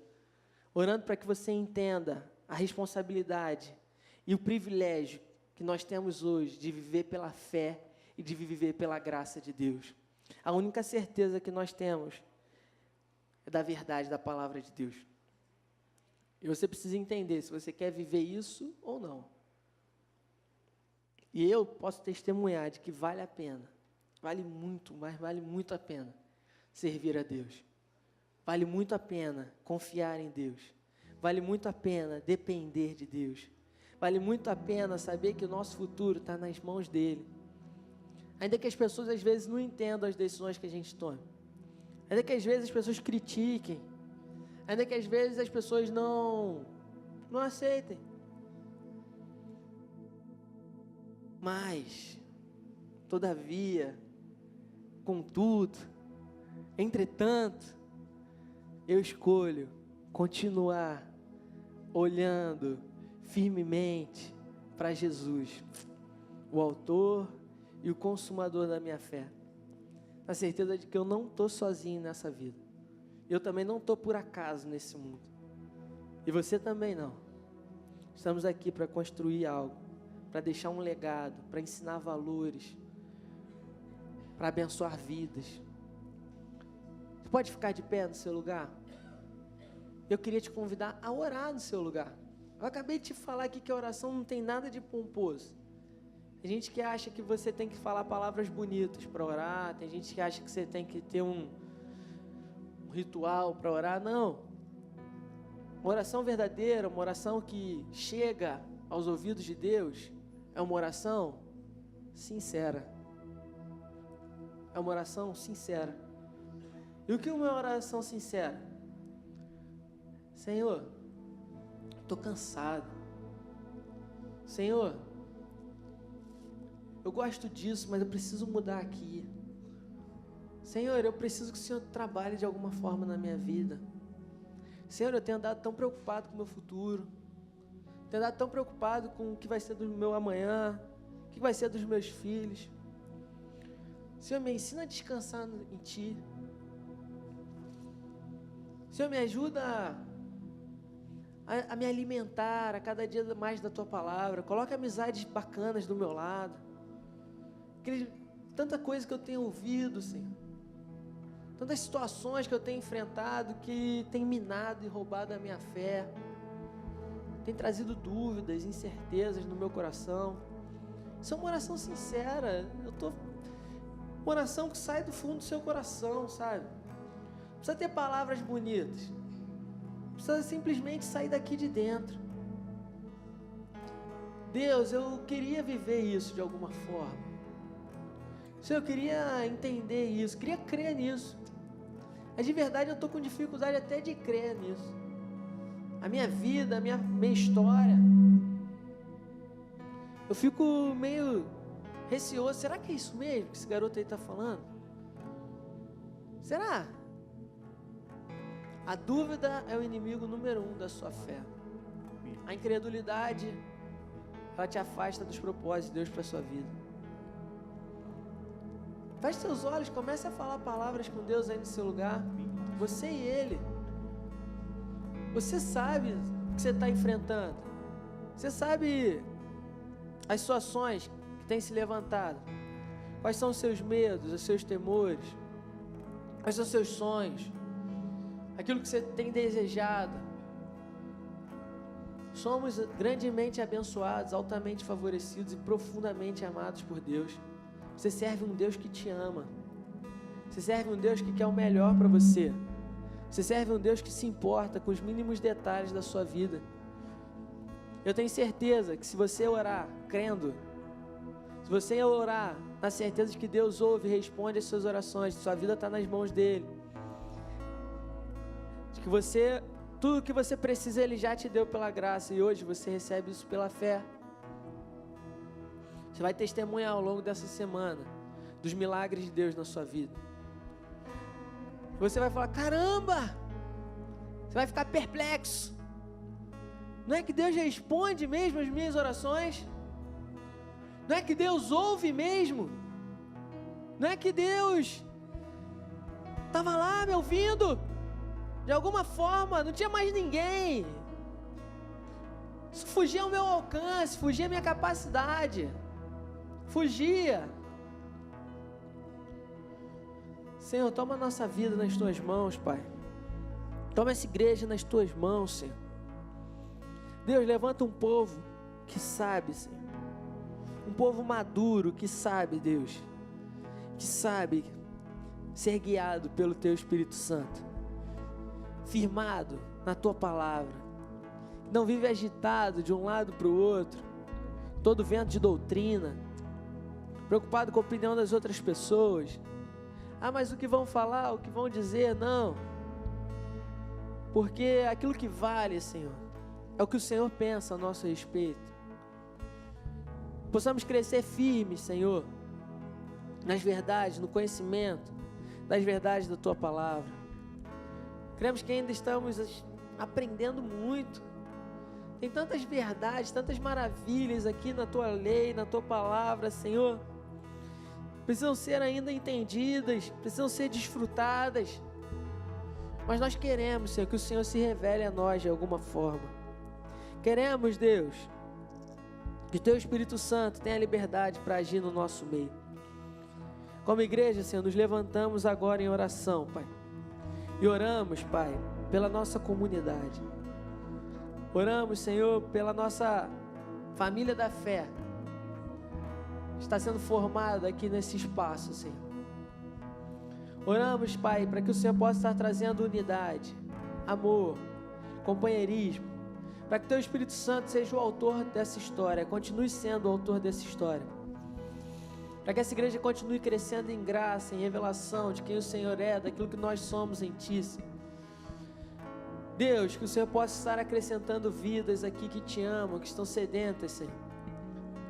orando para que você entenda a responsabilidade e o privilégio que nós temos hoje de viver pela fé e de viver pela graça de Deus. A única certeza que nós temos é da verdade da palavra de Deus. E você precisa entender se você quer viver isso ou não. E eu posso testemunhar de que vale a pena, vale muito, mas vale muito a pena servir a Deus. Vale muito a pena confiar em Deus. Vale muito a pena depender de Deus. Vale muito a pena saber que o nosso futuro está nas mãos dEle. Ainda que as pessoas às vezes não entendam as decisões que a gente toma. Ainda que às vezes as pessoas critiquem. Ainda que às vezes as pessoas não aceitem. Mas, todavia, contudo, entretanto, eu escolho continuar olhando firmemente para Jesus, o autor e o consumador da minha fé, na certeza de que eu não estou sozinho nessa vida. Eu também não estou por acaso nesse mundo. E você também não. Estamos aqui para construir algo, para deixar um legado, para ensinar valores, para abençoar vidas. Você pode ficar de pé no seu lugar? Eu queria te convidar a orar no seu lugar. Eu acabei de te falar aqui que a oração não tem nada de pomposo. Tem gente que acha que você tem que falar palavras bonitas para orar, tem gente que acha que você tem que ter um ritual para orar. Não. Uma oração verdadeira, uma oração que chega aos ouvidos de Deus, é uma oração sincera. É uma oração sincera. E o que é uma oração sincera? Senhor, estou cansado. Senhor, eu gosto disso, mas eu preciso mudar aqui. Senhor, eu preciso que o Senhor trabalhe de alguma forma na minha vida. Senhor, eu tenho andado tão preocupado com o meu futuro. Tenho andado tão preocupado com o que vai ser do meu amanhã. O que vai ser dos meus filhos? Senhor, me ensina a descansar em Ti. Senhor, me ajuda a me alimentar a cada dia mais da Tua palavra. Coloca amizades bacanas do meu lado. Tanta coisa que eu tenho ouvido, Senhor. Tantas situações que eu tenho enfrentado que tem minado e roubado a minha fé. Tem trazido dúvidas, incertezas no meu coração. Isso é uma oração sincera. Uma oração que sai do fundo do seu coração, sabe? Não precisa ter palavras bonitas. Precisa simplesmente sair daqui de dentro. Deus, eu queria viver isso de alguma forma. Senhor, eu queria entender isso, queria crer nisso. Mas de verdade eu estou com dificuldade até de crer nisso. A minha vida, a minha história. Eu fico meio receoso. Será que é isso mesmo que esse garoto aí está falando? Será? A dúvida é o inimigo número 1 da sua fé. A incredulidade, ela te afasta dos propósitos de Deus para a sua vida. Feche seus olhos, comece a falar palavras com Deus aí no seu lugar. Você e Ele. Você sabe o que você está enfrentando. Você sabe as situações que têm se levantado. Quais são os seus medos, os seus temores. Quais são os seus sonhos. Aquilo que você tem desejado. Somos grandemente abençoados, altamente favorecidos e profundamente amados por Deus. Você serve um Deus que te ama. Você serve um Deus que quer o melhor para você. Você serve um Deus que se importa com os mínimos detalhes da sua vida. Eu tenho certeza que se você orar crendo, se você orar na certeza de que Deus ouve e responde as suas orações, sua vida está nas mãos dEle, de que tudo que você precisa Ele já te deu pela graça e hoje você recebe isso pela fé. Você vai testemunhar ao longo dessa semana dos milagres de Deus na sua vida. Você vai falar, caramba! Você vai ficar perplexo. Não é que Deus responde mesmo as minhas orações? Não é que Deus ouve mesmo? Não é que Deus estava lá me ouvindo? De alguma forma, não tinha mais ninguém. Isso fugia ao meu alcance, fugia à minha capacidade. Fugia. Senhor, toma a nossa vida nas Tuas mãos, Pai. Toma essa igreja nas Tuas mãos, Senhor. Deus, levanta um povo que sabe, Senhor. Um povo maduro que sabe, Deus. Que sabe ser guiado pelo Teu Espírito Santo. Firmado na Tua palavra. Não vive agitado de um lado para o outro. Todo vento de doutrina. Preocupado com a opinião das outras pessoas. Ah, mas o que vão falar, o que vão dizer, não. Porque aquilo que vale, Senhor, é o que o Senhor pensa a nosso respeito. Possamos crescer firmes, Senhor, nas verdades, no conhecimento das verdades da Tua palavra. Cremos que ainda estamos aprendendo muito. Tem tantas verdades, tantas maravilhas aqui na Tua lei, na Tua palavra, Senhor. Precisam ser ainda entendidas, precisam ser desfrutadas. Mas nós queremos, Senhor, que o Senhor se revele a nós de alguma forma. Queremos, Deus, que o Teu Espírito Santo tenha liberdade para agir no nosso meio. Como igreja, Senhor, nos levantamos agora em oração, Pai. E oramos, Pai, pela nossa comunidade. Oramos, Senhor, pela nossa família da fé. Está sendo formada aqui nesse espaço, Senhor. Oramos, Pai, para que o Senhor possa estar trazendo unidade, amor, companheirismo, para que Teu Espírito Santo seja o autor dessa história, continue sendo o autor dessa história, para que essa igreja continue crescendo em graça, em revelação de quem o Senhor é, daquilo que nós somos em Ti, Senhor. Deus, que o Senhor possa estar acrescentando vidas aqui que Te amam, que estão sedentas, Senhor,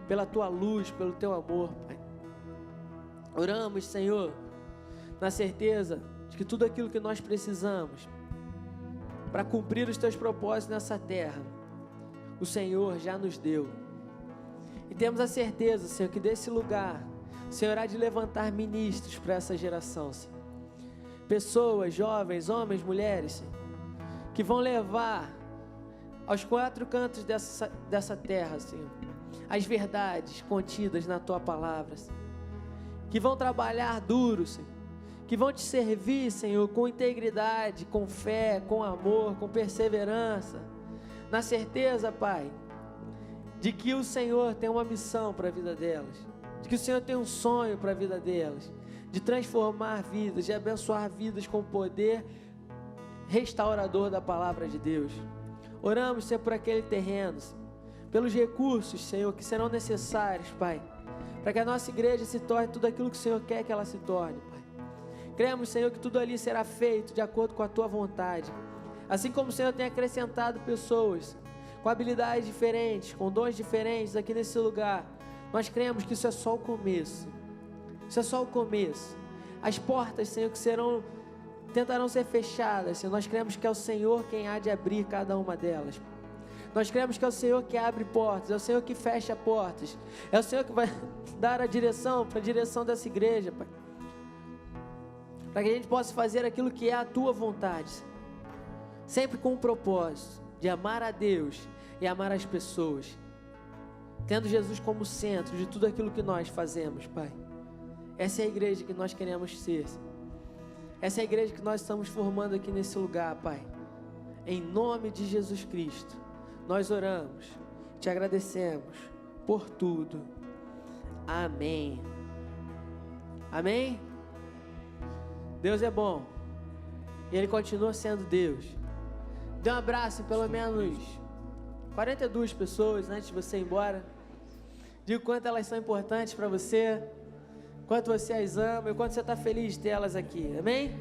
pela Tua luz, pelo Teu amor, Pai. Oramos, Senhor, na certeza de que tudo aquilo que nós precisamos para cumprir os Teus propósitos nessa terra, o Senhor já nos deu. temos a certeza, Senhor, que desse lugar, o Senhor há de levantar ministros para essa geração, Senhor. Pessoas, jovens, homens, mulheres, Senhor, que vão levar aos quatro cantos dessa terra, Senhor, as verdades contidas na Tua palavra, Senhor. Que vão trabalhar duro, Senhor, que vão Te servir, Senhor, com integridade, com fé, com amor, com perseverança, na certeza, Pai, de que o Senhor tem uma missão para a vida delas, de que o Senhor tem um sonho para a vida delas, de transformar vidas, de abençoar vidas com o poder restaurador da palavra de Deus. Oramos, Senhor, por aquele terreno, pelos recursos, Senhor, que serão necessários, Pai, para que a nossa igreja se torne tudo aquilo que o Senhor quer que ela se torne, Pai. Cremos, Senhor, que tudo ali será feito de acordo com a Tua vontade, assim como o Senhor tem acrescentado pessoas com habilidades diferentes, com dons diferentes aqui nesse lugar. Nós cremos que isso é só o começo. Isso é só o começo. As portas, Senhor, que tentarão ser fechadas, Senhor, nós cremos que é o Senhor quem há de abrir cada uma delas. Nós cremos que é o Senhor que abre portas, é o Senhor que fecha portas, é o Senhor que vai dar a direção para a direção dessa igreja, Pai, para que a gente possa fazer aquilo que é a Tua vontade, sempre com o propósito de amar a Deus e amar as pessoas, tendo Jesus como centro de tudo aquilo que nós fazemos, Pai. Essa é a igreja que nós queremos ser. Essa é a igreja que nós estamos formando aqui nesse lugar, Pai. Em nome de Jesus Cristo, nós oramos, Te agradecemos por tudo. Amém. Amém? Deus é bom e Ele continua sendo Deus. Dê um abraço em pelo menos 42 pessoas antes de você ir embora. Diga o quanto elas são importantes para você, quanto você as ama e quanto você está feliz de ter elas aqui. Amém?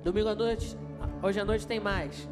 Domingo à noite, hoje à noite tem mais.